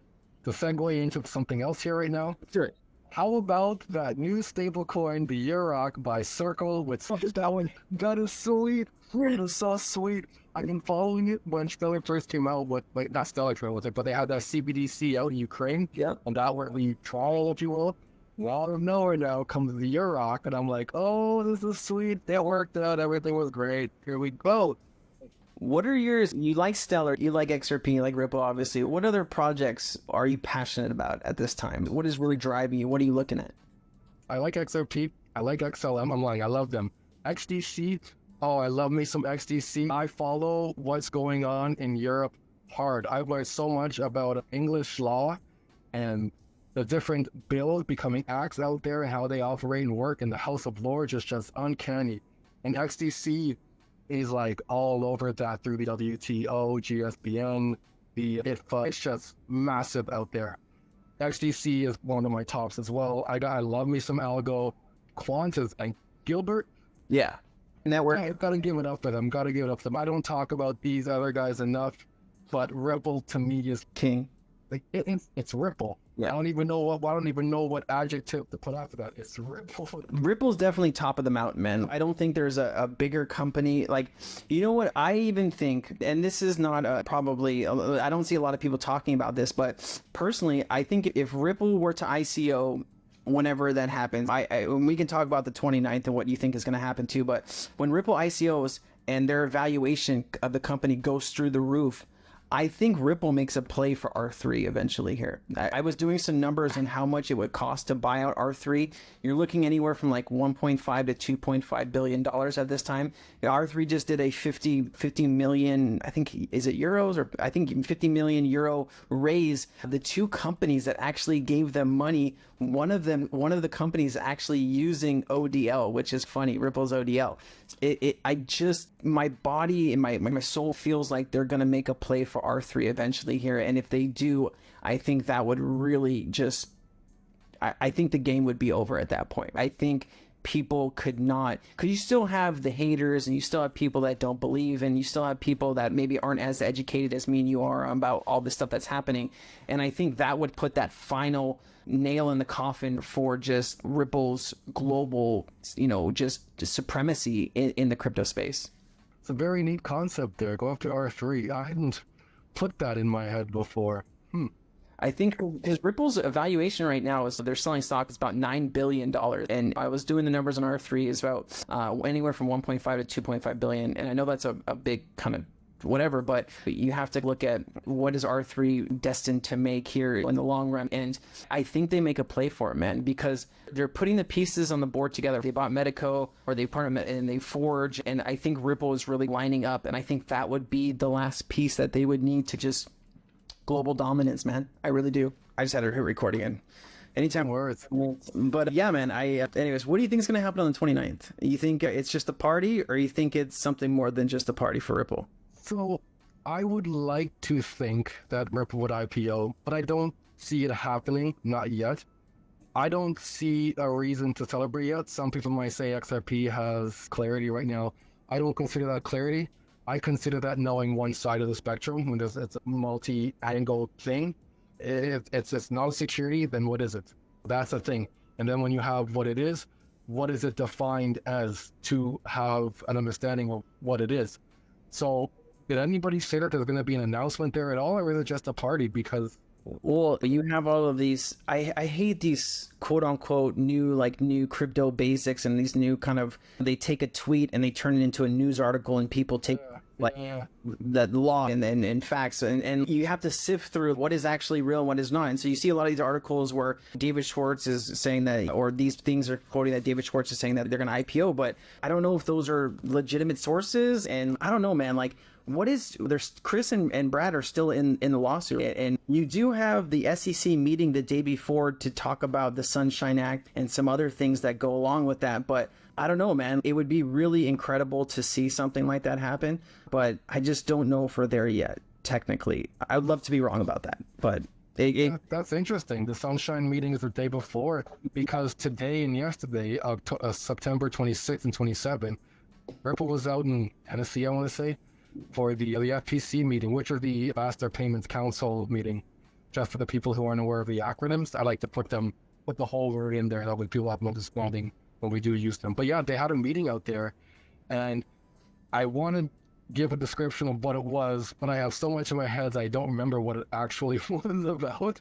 to segue into something else here right now. Sure. How about that new stablecoin, the Euroc by Circle, with that one? That is sweet. It is so sweet. I've been following it when Stellar first came out with, like, not Stellar was it, but they had that CBDC out in Ukraine. Yeah. And that were the trial, if you will. Well, out of nowhere now comes the Euroc, and I'm like, oh, this is sweet. That worked out. Everything was great. Here we go. What are yours? You like Stellar, you like XRP, you like Ripple, obviously. What other projects are you passionate about at this time? What is really driving you? What are you looking at? I like XRP. I like XLM. I'm lying. I love them. XDC. Oh, I love me some XDC. I follow what's going on in Europe hard. I've learned so much about English law and the different bills becoming acts out there and how they operate and work. And the House of Lords is just uncanny. And XDC is like all over that through the WTO, GSBN, the IFA. It's just massive out there. XDC is one of my tops as well. I love me some algo. Quantas and Gilbert. Yeah. Network. I've got to give it up to them. I don't talk about these other guys enough, but Ripple to me is king. Like it's Ripple. Yeah. I don't even know what adjective to put after that. It's Ripple. Ripple's definitely top of the mountain, man. I don't think there's a bigger company. Like, you know what? I even think, and this is not probably, I don't see a lot of people talking about this, but personally, I think if Ripple were to ICO whenever that happens, and we can talk about the 29th and what you think is going to happen too, but when Ripple ICOs and their valuation of the company goes through the roof, I think Ripple makes a play for R3 eventually here. I was doing some numbers on how much it would cost to buy out R3. You're looking anywhere from like 1.5 to 2.5 billion dollars at this time. R3 just did a 50 million, I think, is it euros, or I think 50 million euro raise. The two companies that actually gave them money, one of the companies actually using ODL, which is funny, Ripple's ODL. My body and my soul feels like they're going to make a play for R3 eventually here. And if they do, I think that would really just, I think the game would be over at that point. I think people could not, because you still have the haters and you still have people that don't believe, and you still have people that maybe aren't as educated as me and you are about all the stuff that's happening. And I think that would put that final nail in the coffin for just Ripple's global, just supremacy in the crypto space. It's a very neat concept there. Go after R3. I hadn't put that in my head before. I think because Ripple's evaluation right now is they're selling stock is about $9 billion. And I was doing the numbers on R3 is about anywhere from 1.5 to 2.5 billion. And I know that's a big kind of whatever, but you have to look at what is R3 destined to make here in the long run. And I think they make a play for it, man, because they're putting the pieces on the board together. They bought Medico, or they partnered and they Forge, and I think Ripple is really lining up, and I think that would be the last piece that they would need to just global dominance, man. I really do. I just had to hit record again. Anytime. Words. But yeah, man, anyways, what do you think is going to happen on the 29th? You think it's just a party, or you think it's something more than just a party for Ripple? So I would like to think that Ripple would IPO, but I don't see it happening, not yet. I don't see a reason to celebrate yet. Some people might say XRP has clarity right now. I don't consider that clarity. I consider that knowing one side of the spectrum. When it's a multi-angle thing, if it's not a security, then what is it? That's the thing. And then when you have what it is it defined as to have an understanding of what it is? So did anybody say that there's going to be an announcement there at all, or is it just a party? Because, well, you have all of these. I hate these quote unquote new crypto basics, and these new kind of, they take a tweet and they turn it into a news article, and people take that law and facts, and you have to sift through what is actually real and what is not. And so you see a lot of these articles where David Schwartz is saying that, or these things are quoting that David Schwartz is saying that they're going to IPO, but I don't know if those are legitimate sources. And I don't know, man, like, There's Chris and Brad are still in the lawsuit, and you do have the SEC meeting the day before to talk about the Sunshine Act and some other things that go along with that. But I don't know, man. It would be really incredible to see something like that happen, but I just don't know if we're there yet, technically. I would love to be wrong about that, but that's interesting. The Sunshine meeting is the day before, because today and yesterday, September 26th and 27th, Ripple was out in Tennessee, I want to say, for the FPC meeting, which are the Faster Payments Council meeting. Just for the people who aren't aware of the acronyms, I like to put the whole word in there, that way people have no understanding when we do use them. But yeah, they had a meeting out there, and I want to give a description of what it was, but I have so much in my head that I don't remember what it actually was about.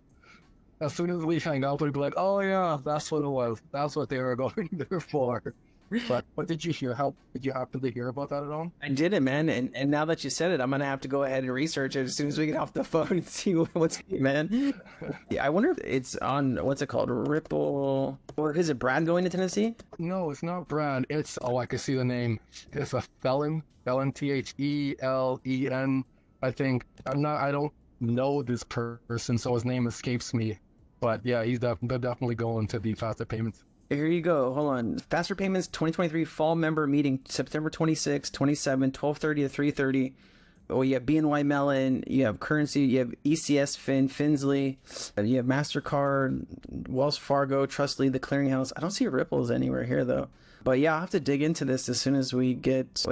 As soon as we hang out, we'd be like, oh yeah, that's what it was. That's what they were going there for. But what did you hear? Did you happen to hear about that at all? I didn't, man. And now that you said it, I'm going to have to go ahead and research it as soon as we get off the phone and see what's man. Yeah, I wonder if it's on, what's it called? Ripple, or is it Brad going to Tennessee? No, it's not Brad. It's, I can see the name. It's a Thelen, Thelen, I think. I don't know this person, so his name escapes me. But yeah, they're definitely going to the Faster Payments. Here you go. Hold on. Faster Payments 2023 Fall Member Meeting, September 26, 27, 12:30 to 3:30. Oh, you have BNY Mellon, you have Currency, you have ECS Fin, Finsley, you have MasterCard, Wells Fargo, Trustly, the Clearinghouse. I don't see Ripples anywhere here, though. But yeah, I'll have to dig into this as soon as we get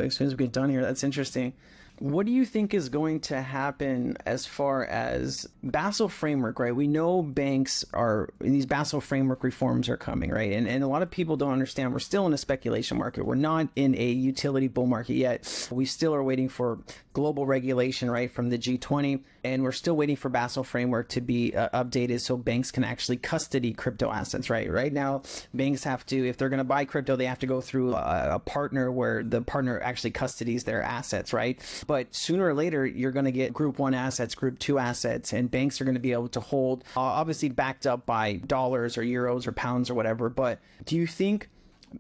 done here. That's interesting. What do you think is going to happen as far as Basel framework, right? We know these Basel framework reforms are coming, right? And a lot of people don't understand we're still in a speculation market. We're not in a utility bull market yet. We still are waiting for global regulation, right, from the G20. And we're still waiting for Basel framework to be updated so banks can actually custody crypto assets, right? Right now, banks have to, if they're going to buy crypto, they have to go through a partner where the partner actually custodies their assets, right? But sooner or later, you're going to get group 1 assets, group 2 assets, and banks are going to be able to hold, obviously backed up by dollars or euros or pounds or whatever. But do you think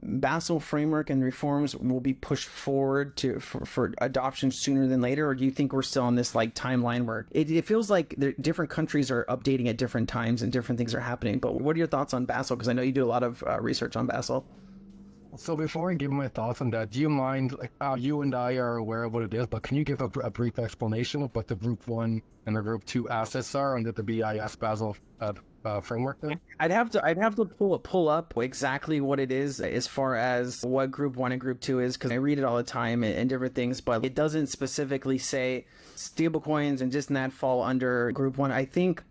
Basel framework and reforms will be pushed forward for adoption sooner than later, or do you think we're still on this like timeline where it feels like different countries are updating at different times and different things are happening? But what are your thoughts on Basel? Because I know you do a lot of research on Basel. So before I give my thoughts on that, do you mind, you and I are aware of what it is, but can you give a brief explanation of what the Group 1 and the Group 2 assets are under the BIS Basel framework then? I'd have to pull up exactly what it is as far as what Group 1 and Group 2 is, because I read it all the time and different things, but it doesn't specifically say stablecoins and just that fall under Group 1. I think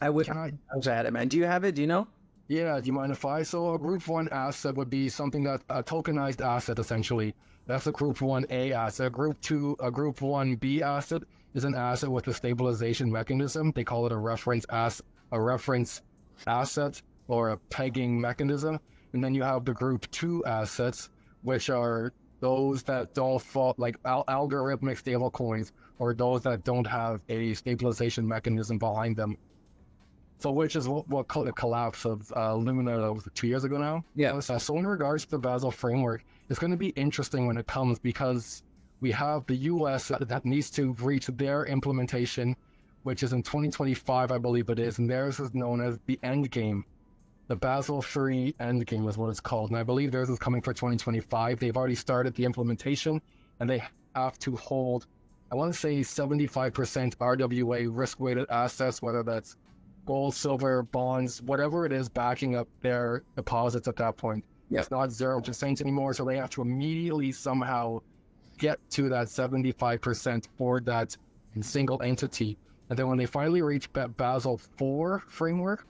I wish I had it, man. Do you have it? Do you know? Yeah, do you mind if I? So a Group 1 asset would be something that a tokenized asset, essentially. That's a Group 1A asset. A Group 1B asset is an asset with a stabilization mechanism. They call it a reference asset or a pegging mechanism. And then you have the Group 2 assets, which are those that don't fall, like algorithmic stablecoins, or those that don't have a stabilization mechanism behind them. So which is what called the collapse of Lumina, that was 2 years ago now? Yeah. So in regards to the Basel framework, it's going to be interesting when it comes, because we have the US that needs to reach their implementation, which is in 2025, I believe it is, and theirs is known as the end game. The Basel III end game is what it's called, and I believe theirs is coming for 2025. They've already started the implementation, and they have to hold, I want to say 75% RWA risk-weighted assets, whether that's gold, silver, bonds, whatever it is, backing up their deposits at that point. Yeah. It's not 0% anymore, so they have to immediately somehow get to that 75% for that single entity. And then when they finally reach Basel IV framework,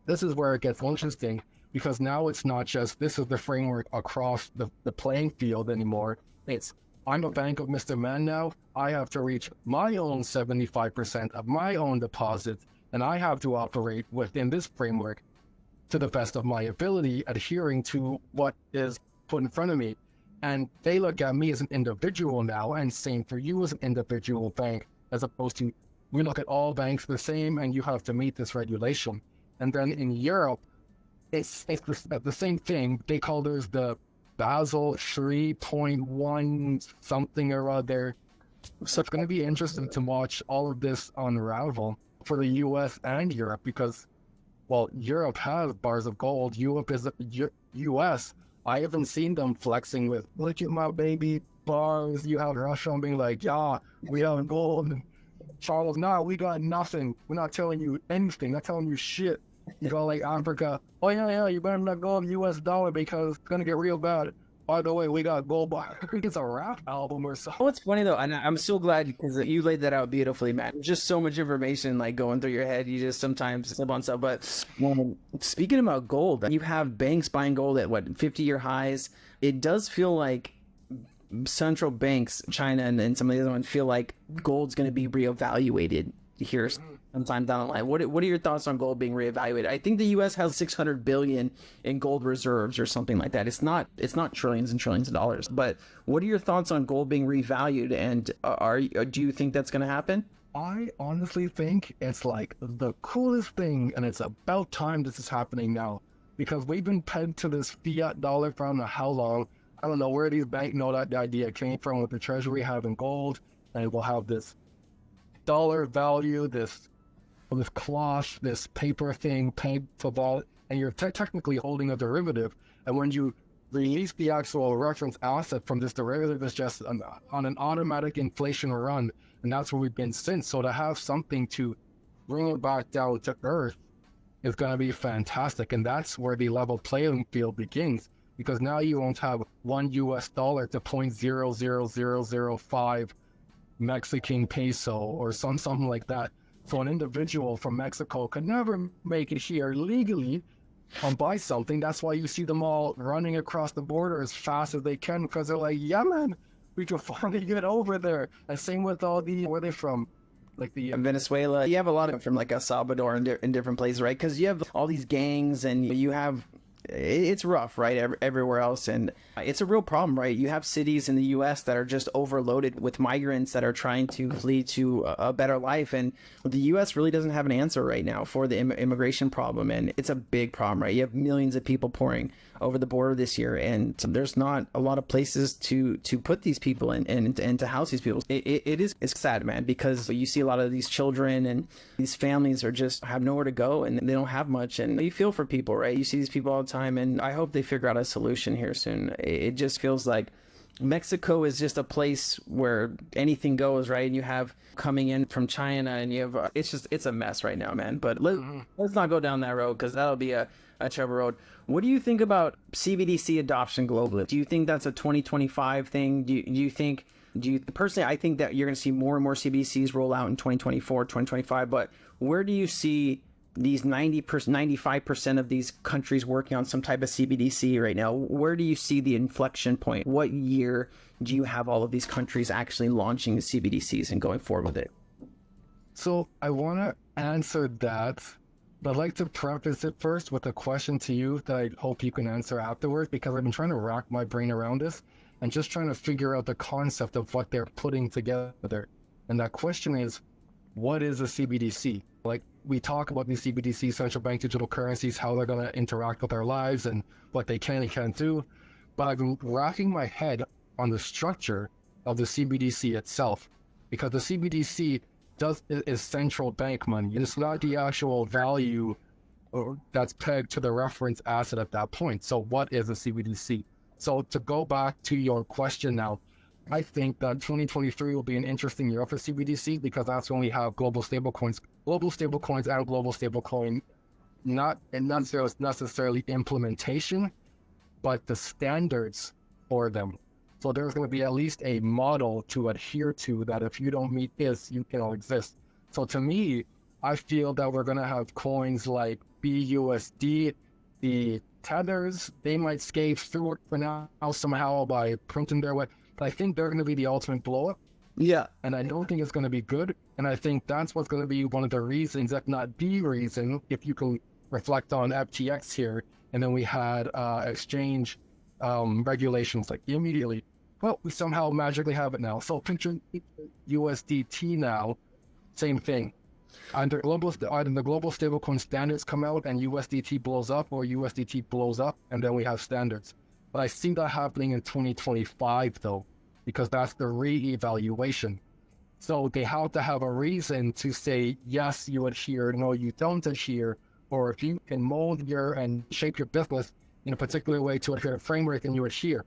this is where it gets interesting, because now it's not just this is the framework across the playing field anymore. It's, I'm a bank of Mr. Man now. I have to reach my own 75% of my own deposits, and I have to operate within this framework to the best of my ability, adhering to what is put in front of me. And they look at me as an individual now, and same for you as an individual bank, as opposed to we look at all banks the same and you have to meet this regulation. And then in Europe, it's the same thing. They call theirs the Basel 3.1 something or other. So it's going to be interesting to watch all of this unravel for the US and Europe because, well, Europe has bars of gold. US, I haven't seen them flexing with, look at my baby bars. You have Russia being like, yeah, we have gold. Charles, nah, we got nothing. We're not telling you anything. Not telling you shit. You go like Africa, oh yeah, you better not go with US dollar because it's going to get real bad. By the way, we got gold bar. It's a rap album or something. What's funny though, and I'm so glad because you laid that out beautifully, man. There's just so much information like going through your head. You just sometimes slip on stuff. But speaking about gold, you have banks buying gold at what 50-year highs. It does feel like central banks, China and some of the other ones, feel like gold's going to be reevaluated here sometime down the line. What are your thoughts on gold being reevaluated? I think the U.S. has 600 billion in gold reserves or something like that. It's not trillions and trillions of dollars. But what are your thoughts on gold being revalued? And do you think that's going to happen? I honestly think it's like the coolest thing, and it's about time this is happening now because we've been pegged to this fiat dollar for I don't know how long. I don't know where these banknote idea came from with the treasury having gold, and we'll have this dollar value, this cloth, this paper thing paid for vol, and you're technically holding a derivative. And when you release the actual reference asset from this derivative, it's just on an automatic inflation run, and that's where we've been since. So to have something to bring it back down to earth is going to be fantastic, and that's where the level playing field begins. Because now you won't have $1 to 0.00005 Mexican peso or something like that. So an individual from Mexico could never make it here legally and buy something. That's why you see them all running across the border as fast as they can because they're like, yeah, man, we can finally get over there. And same with all the, where are they from? Like the Venezuela. You have a lot of them from like El Salvador and in different places, right? Because you have all these gangs and you have it's rough, right? Everywhere else. And it's a real problem, right? You have cities in the US that are just overloaded with migrants that are trying to flee to a better life. And the US really doesn't have an answer right now for the immigration problem. And it's a big problem, right? You have millions of people pouring over the border this year, and there's not a lot of places to put these people in and to house these people. It's sad, man, because you see a lot of these children and these families are just have nowhere to go and they don't have much, and you feel for people, right? You see these people all the time, and I hope they figure out a solution here soon. It just feels like Mexico is just a place where anything goes, right? And you have coming in from China, and you have it's a mess right now, man. But let's not go down that road because that'll be a trouble road. What do you think about CBDC adoption globally? Do you think that's a 2025 thing? Do you think personally, I think that you're going to see more and more CBDCs roll out in 2024, 2025, but where do you see these 95% of these countries working on some type of CBDC right now? Where do you see the inflection point? What year do you have all of these countries actually launching the CBDCs and going forward with it? So I want to answer that, but I'd like to preface it first with a question to you that I hope you can answer afterwards, because I've been trying to rack my brain around this and just trying to figure out the concept of what they're putting together. And that question is, what is a CBDC? Like, we talk about these CBDC, central bank digital currencies, how they're going to interact with our lives and what they can and can't do. But I've been racking my head on the structure of the CBDC itself, because the CBDC is central bank money. It's not the actual value that's pegged to the reference asset at that point. So what is a CBDC? So to go back to your question now, I think that 2023 will be an interesting year for CBDC, because that's when we have global stablecoins and global stablecoin, not necessarily implementation, but the standards for them. So there's going to be at least a model to adhere to that if you don't meet this, you cannot exist. So to me, I feel that we're going to have coins like BUSD, the tethers, they might scave through it for now somehow by printing their way. But I think they're going to be the ultimate blow up. Yeah. And I don't think it's going to be good. And I think that's what's going to be one of the reasons, if not the reason, if you can reflect on FTX here. And then we had exchange regulations like immediately. Well, we somehow magically have it now. So picture USDT now, same thing. Either the global stablecoin standards come out and USDT blows up, or USDT blows up and then we have standards. But I see that happening in 2025 though, because that's the re-evaluation. So they have to have a reason to say, yes, you adhere, no, you don't adhere, or if you can mold your and shape your business in a particular way to adhere to framework and you adhere.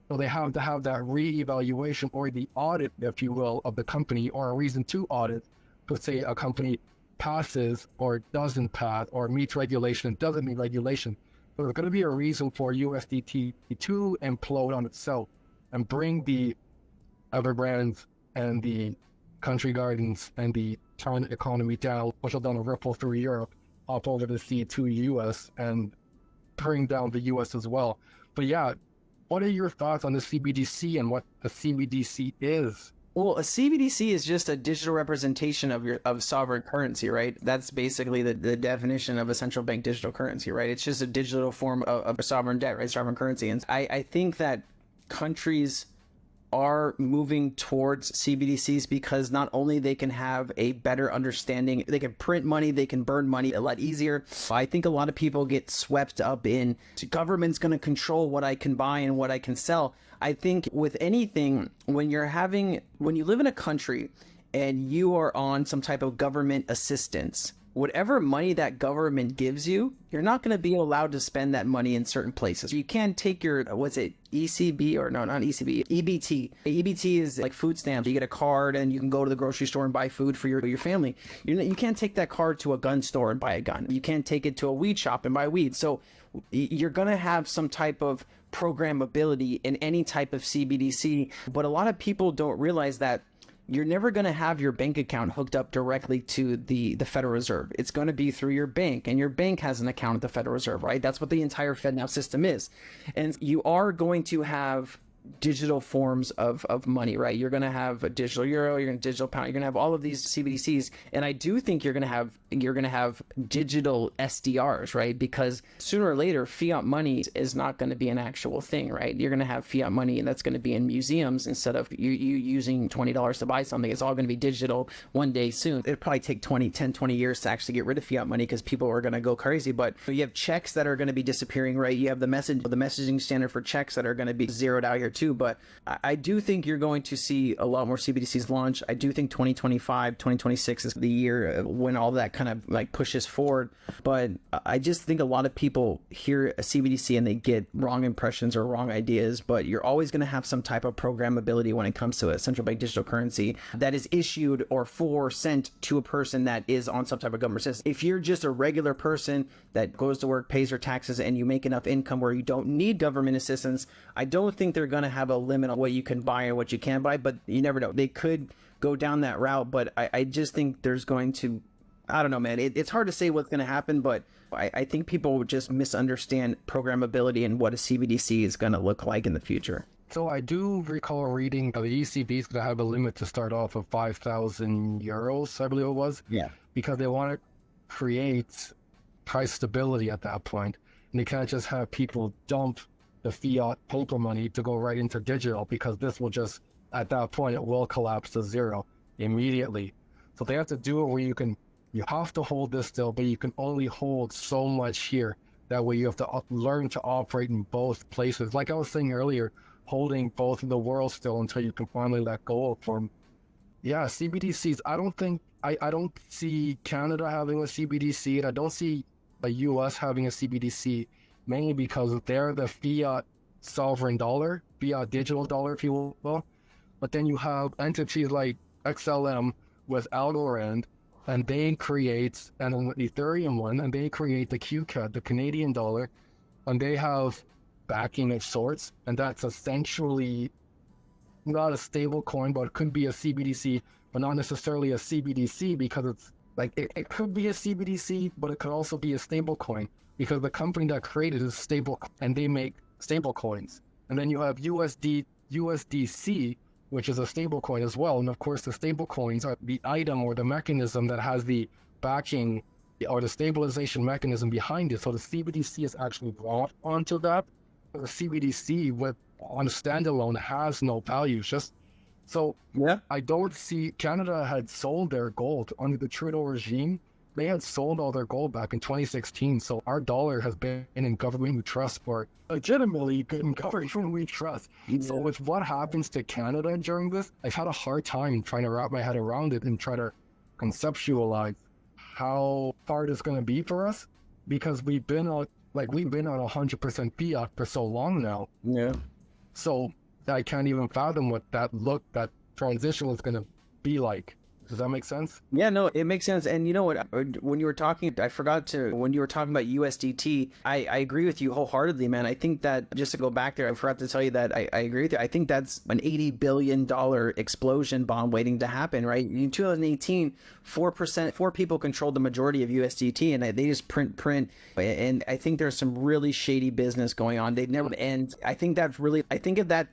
So they have to have that re-evaluation or the audit, if you will, of the company, or a reason to audit to say a company passes or doesn't pass or meets regulation, doesn't meet regulation. So there's going to be a reason for USDT to implode on itself and bring the Evergrandes and the Country Gardens and the China economy down, push it down a ripple through Europe, up over the sea to US and bring down the US as well. But yeah, what are your thoughts on the CBDC and what the CBDC is? Well, a CBDC is just a digital representation of sovereign currency, right? That's basically the definition of a central bank digital currency, right? It's just a digital form of sovereign debt, right? Sovereign currency. And I think that countries are moving towards CBDCs because not only they can have a better understanding, they can print money, they can burn money a lot easier. I think a lot of people get swept up in government's going to control what I can buy and what I can sell. I think with anything, when you live in a country and you are on some type of government assistance, whatever money that government gives you, you're not going to be allowed to spend that money in certain places. You can't take your, what's it, ECB or no, not ECB, EBT. EBT is like food stamps. You get a card and you can go to the grocery store and buy food for your family. You can't take that card to a gun store and buy a gun. You can't take it to a weed shop and buy weed. So you're going to have some type of programmability in any type of CBDC. But a lot of people don't realize that you're never going to have your bank account hooked up directly to the Federal Reserve. It's going to be through your bank, and your bank has an account at the Federal Reserve, right? That's what the entire FedNow system is. And you are going to have digital forms of money, right? You're going to have a digital euro, you're going to digital pound, you're going to have all of these CBDCs. And I do think you're going to have digital SDRs, right? Because sooner or later, fiat money is not going to be an actual thing, right? You're going to have fiat money and that's going to be in museums instead of you using $20 to buy something. It's all going to be digital one day soon. It'll probably take 20 years to actually get rid of fiat money because people are going to go crazy. But you have checks that are going to be disappearing, right? You have the messaging standard for checks that are going to be zeroed out here too. But I do think you're going to see a lot more CBDCs launch. I do think 2025, 2026 is the year when all that kind of like pushes forward. But I just think a lot of people hear a CBDC and they get wrong impressions or wrong ideas. But you're always going to have some type of programmability when it comes to a central bank digital currency that is issued or sent to a person that is on some type of government system. If you're just a regular person that goes to work, pays their taxes, and you make enough income where you don't need government assistance, I don't think they're going to have a limit on what you can buy and what you can't buy. But you never know. They could go down that route. But I just think there's going to, I don't know, man. It's hard to say what's going to happen, but I think people just misunderstand programmability and what a CBDC is going to look like in the future. So I do recall reading that the ECB is going to have a limit to start off of 5,000 euros, I believe it was. Yeah. Because they want to create price stability at that point. And they can't just have people dump the fiat paper money to go right into digital, because this will just, at that point, it will collapse to zero immediately. So they have to do it where you have to hold this still, but you can only hold so much here. That way you have to learn to operate in both places. Like I was saying earlier, holding both in the world still until you can finally let go of them. Yeah, CBDCs, I don't see Canada having a CBDC, and I don't see the US having a CBDC, mainly because they're the fiat sovereign dollar, fiat digital dollar, if you will. But then you have entities like XLM with Algorand, and they create, and an Ethereum one, and they create the QCAD, the Canadian dollar, and they have backing of sorts, and that's essentially not a stable coin, but it could be a CBDC, but not necessarily a CBDC, because it's like, it could be a CBDC, but it could also be a stable coin, because the company that created is stable, and they make stable coins. And then you have USDC, which is a stable coin as well. And of course, the stable coins are the item or the mechanism that has the backing or the stabilization mechanism behind it. So the CBDC is actually brought onto that. The CBDC on a standalone has no value. So yeah, I don't see, Canada had sold their gold under the Trudeau regime. they had sold all their gold back in 2016. So our dollar has been in government we trust for legitimately good in government we trust. So with what happens to Canada during this, I've had a hard time trying to wrap my head around it and try to conceptualize how hard it's going to be for us, because we've been on 100% fiat for so long now. Yeah. So I can't even fathom what that transition was going to be like. Does that make sense? Yeah, no, it makes sense. And you know what, when you were talking, when you were talking about USDT, I agree with you wholeheartedly, man. I think that, just to go back there, I forgot to tell you that I agree with you. I think that's an $80 billion explosion bomb waiting to happen, right? In 2018, 4 people controlled the majority of USDT, and they just print. And I think there's some really shady business going on. They'd never end. I think if that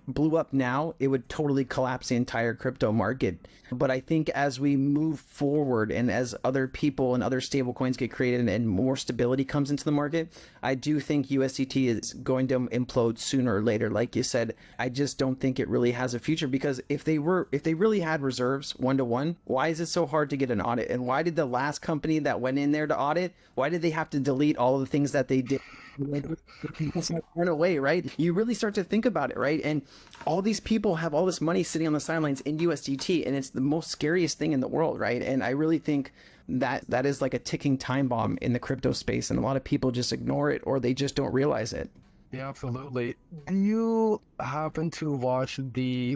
blew up now, it would totally collapse the entire crypto market. But I think as we move forward and as other people and other stable coins get created and more stability comes into the market, I do think USDT is going to implode sooner or later. Like you said, I just don't think it really has a future, because if they really had reserves 1-to-1, why is it so hard to get an audit? And why did the last company that went in there to audit, why did they have to delete all of the things that they did? Run away, right? You really start to think about it, right? And all these people have all this money sitting on the sidelines in USDT, and it's the most scariest thing in the world, right? And I really think that is like a ticking time bomb in the crypto space, and a lot of people just ignore it, or they just don't realize it. Yeah, absolutely. Do you happen to watch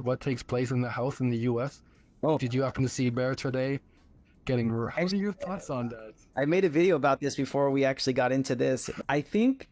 what takes place in the House in the US? Oh, did you happen to see Bear today getting? How are your thoughts on that? I made a video about this before we actually got into this. I think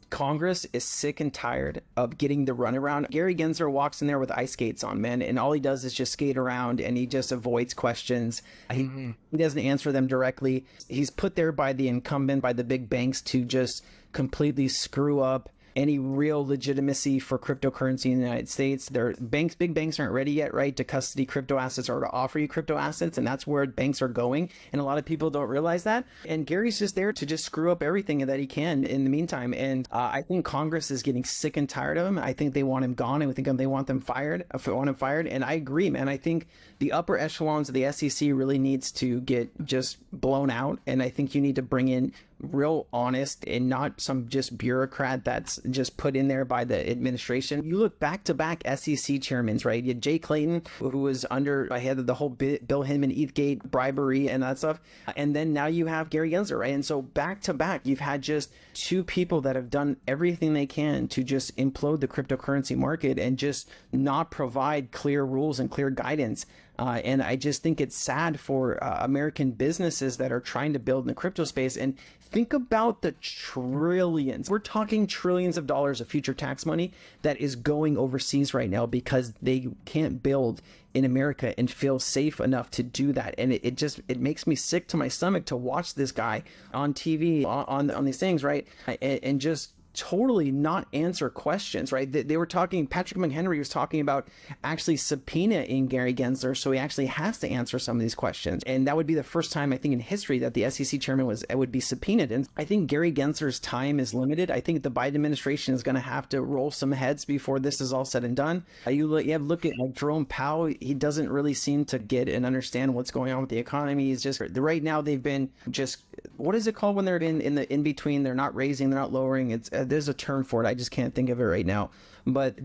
Congress is sick and tired of getting the runaround. Gary Gensler walks in there with ice skates on, man, and all he does is just skate around, and he just avoids questions. He doesn't answer them directly. He's put there by the incumbent, by the big banks, to just completely screw up any real legitimacy for cryptocurrency in the United States. Big banks aren't ready yet, right, to custody crypto assets or to offer you crypto assets, and that's where banks are going. And a lot of people don't realize that. And Gary's just there to just screw up everything that he can in the meantime. And I think Congress is getting sick and tired of him. I think they want him gone. I think they want him fired. And I agree, man. I think the upper echelons of the SEC really needs to get just blown out. And I think you need to bring in real honest and not some just bureaucrat that's just put in there by the administration. You look back-to-back SEC chairmen, right? You had Jay Clayton, who was I had the whole Bill Hinman, ETHgate, bribery and that stuff. And then now you have Gary Gensler, right? And so back-to-back, you've had just 2 people that have done everything they can to just implode the cryptocurrency market and just not provide clear rules and clear guidance. And I just think it's sad for American businesses that are trying to build in the crypto space. And think about the trillions. We're talking trillions of dollars of future tax money that is going overseas right now because they can't build in America and feel safe enough to do that. And it makes me sick to my stomach to watch this guy on TV on these things, right? And just totally not answer questions, right? They were talking, Patrick McHenry was talking about actually subpoenaing Gary Gensler, so he actually has to answer some of these questions. And that would be the first time, I think, in history that the SEC chairman would be subpoenaed. And I think Gary Gensler's time is limited. I think the Biden administration is going to have to roll some heads before this is all said and done. You have look at like Jerome Powell. He doesn't really seem to get and understand what's going on with the economy. He's just, right now they've been just, what is it called when they're in the in between? They're not raising, they're not lowering. There's a term for it. I just can't think of it right now. But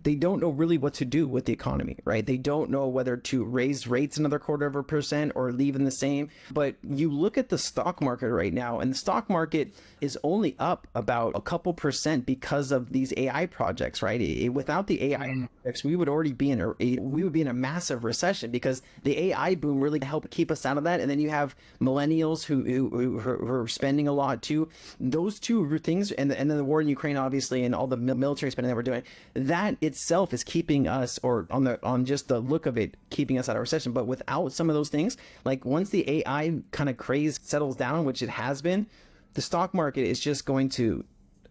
they don't know really what to do with the economy, right? They don't know whether to raise rates another 0.25% or leave them the same. But you look at the stock market right now, and the stock market is only up about a couple percent because of these AI projects, right? Without the AI projects, we would already be in a massive recession because the AI boom really helped keep us out of that. And then you have millennials who are spending a lot too. Those two things, and then the war in Ukraine, obviously, and all the military spending that we're doing, that itself is keeping us, or on just the look of it, keeping us out of recession. But without some of those things, like once the AI kind of craze settles down, which it has been, the stock market is just going to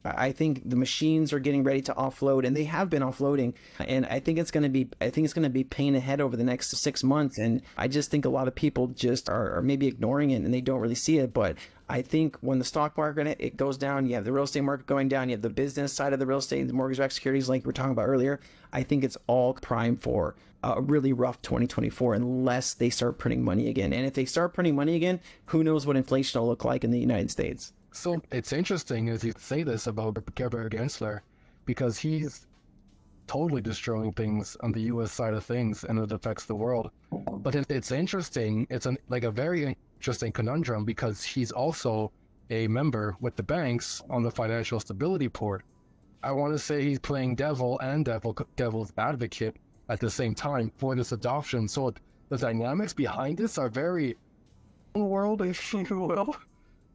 I think the machines are getting ready to offload, and they have been offloading. And I think it's going to be pain ahead over the next 6 months. And I just think a lot of people just are maybe ignoring it and they don't really see it. But I think when the stock market, it goes down, you have the real estate market going down, you have the business side of the real estate, the mortgage-backed securities like we were talking about earlier. I think it's all primed for a really rough 2024 unless they start printing money again. And if they start printing money again, who knows what inflation will look like in the United States. So it's interesting as you say this about Gary Gensler, because he's totally destroying things on the U.S. side of things, and it affects the world. But it's interesting. It's like a very interesting conundrum, because he's also a member with the banks on the Financial Stability Board. I want to say he's playing devil and devil's advocate at the same time for this adoption. So the dynamics behind this are very world, if you will.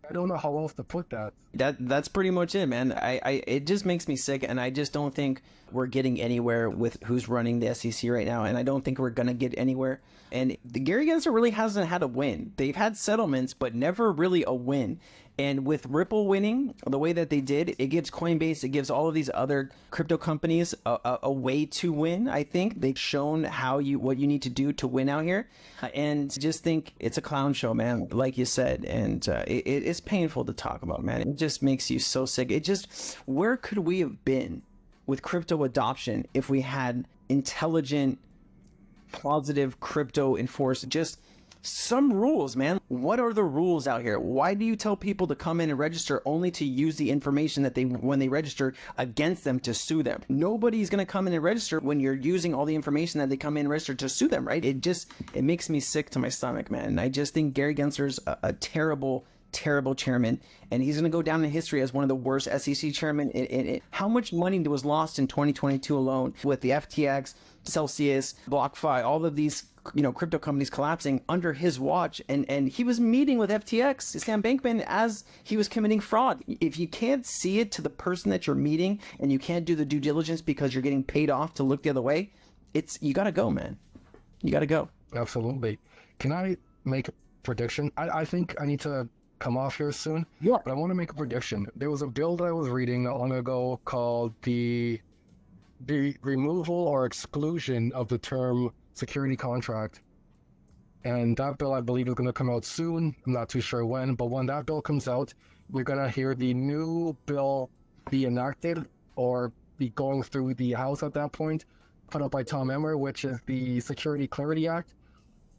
I don't know how else to put that. That's pretty much it, man. It just makes me sick, and I just don't think we're getting anywhere with who's running the SEC right now, and I don't think we're gonna get anywhere. And Gary Gensler really hasn't had a win. They've had settlements, but never really a win. And with Ripple winning the way that they did, it gives Coinbase, it gives all of these other crypto companies a way to win. I think they've shown what you need to do to win out here, and just think it's a clown show, man. Like you said, and it's painful to talk about, man. It just makes you so sick. Where could we have been with crypto adoption if we had intelligent, positive crypto enforced? Just some rules, man. What are the rules out here? Why do you tell people to come in and register only to use the information that when they register against them to sue them? Nobody's going to come in and register when you're using all the information that they come in and register to sue them, right? It makes me sick to my stomach, man. And I just think Gary Gensler's a terrible chairman, and he's going to go down in history as one of the worst SEC chairmen. How much money was lost in 2022 alone with the FTX, Celsius, BlockFi, all of these crypto companies collapsing under his watch, and he was meeting with FTX, Sam Bankman, as he was committing fraud. If you can't see it to the person that you're meeting, and you can't do the due diligence because you're getting paid off to look the other way, you gotta go, man. You gotta go. Absolutely. Can I make a prediction? I think I need to come off here soon. Yeah. But I want to make a prediction. There was a bill that I was reading not long ago called the removal or exclusion of the term security contract. And that bill, I believe, is going to come out soon. I'm not too sure when, but when that bill comes out, we're going to hear the new bill be enacted or be going through the House at that point, put up by Tom Emmer, which is the Security Clarity Act,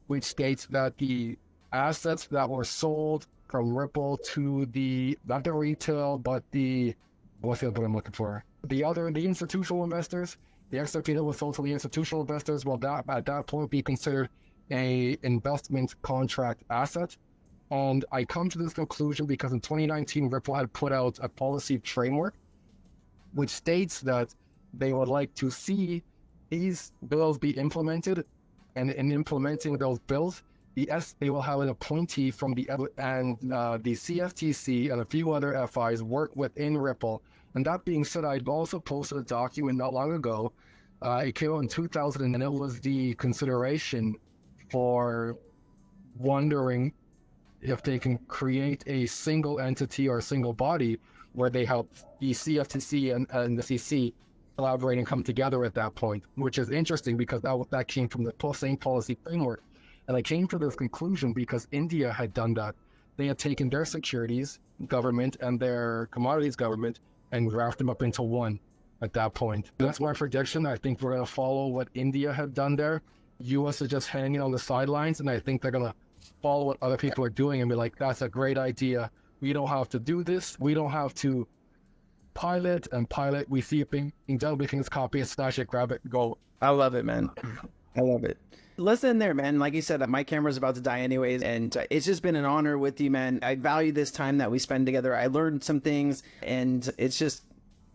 which states that the assets that were sold from Ripple to not the retail, but what's the other one I'm looking for? The institutional investors, the XRP that was sold to the institutional investors, will at that point be considered a investment contract asset. And I come to this conclusion because in 2019, Ripple had put out a policy framework, which states that they would like to see these bills be implemented, and in implementing those bills, they will have an appointee from the CFTC and a few other FIs work within Ripple. And that being said, I'd also posted a document not long ago. It came out in 2000, and it was the consideration for wondering if they can create a single entity or a single body where they help the CFTC and the SEC collaborate and come together at that point, which is interesting because that came from the same policy framework. And I came to this conclusion because India had done that. They had taken their securities government and their commodities government and wrapped them up into one at that point. That's my prediction. I think we're going to follow what India had done there. US is just hanging on the sidelines, and I think they're going to follow what other people are doing and be like, that's a great idea. We don't have to do this. We don't have to pilot. We see it being done. We can just copy it, slash it, grab it, go. I love it, man. I love it. Listen there, man. Like you said, my camera's about to die anyways, and it's just been an honor with you, man. I value this time that we spend together. I learned some things, and it's just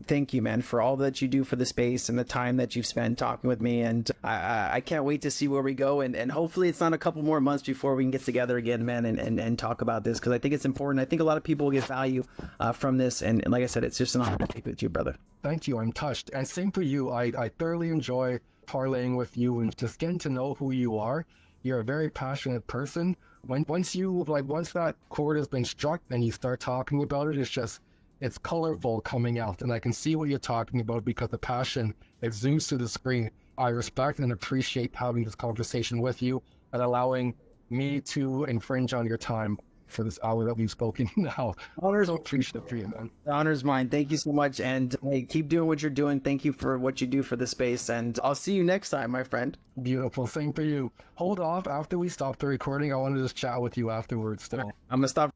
thank you, man, for all that you do for the space and the time that you've spent talking with me. And I can't wait to see where we go. And hopefully it's not a couple more months before we can get together again, man, and talk about this, because I think it's important. I think a lot of people will get value from this. And like I said, it's just an honor to speak with you, brother. Thank you. I'm touched. And same for you. I thoroughly enjoy parlaying with you and just getting to know who you are. You're a very passionate person. Once that chord has been struck and you start talking about it, It's colorful coming out, and I can see what you're talking about because the passion exudes to the screen. I respect and appreciate having this conversation with you and allowing me to infringe on your time for this hour that we've spoken now. Honors, So appreciative for you, man. the honor's mine. Thank you so much. And hey, keep doing what you're doing. Thank you for what you do for the space. And I'll see you next time, my friend. Beautiful. Same for you. Hold off after we stop the recording. I want to just chat with you afterwards still. I'm going to stop.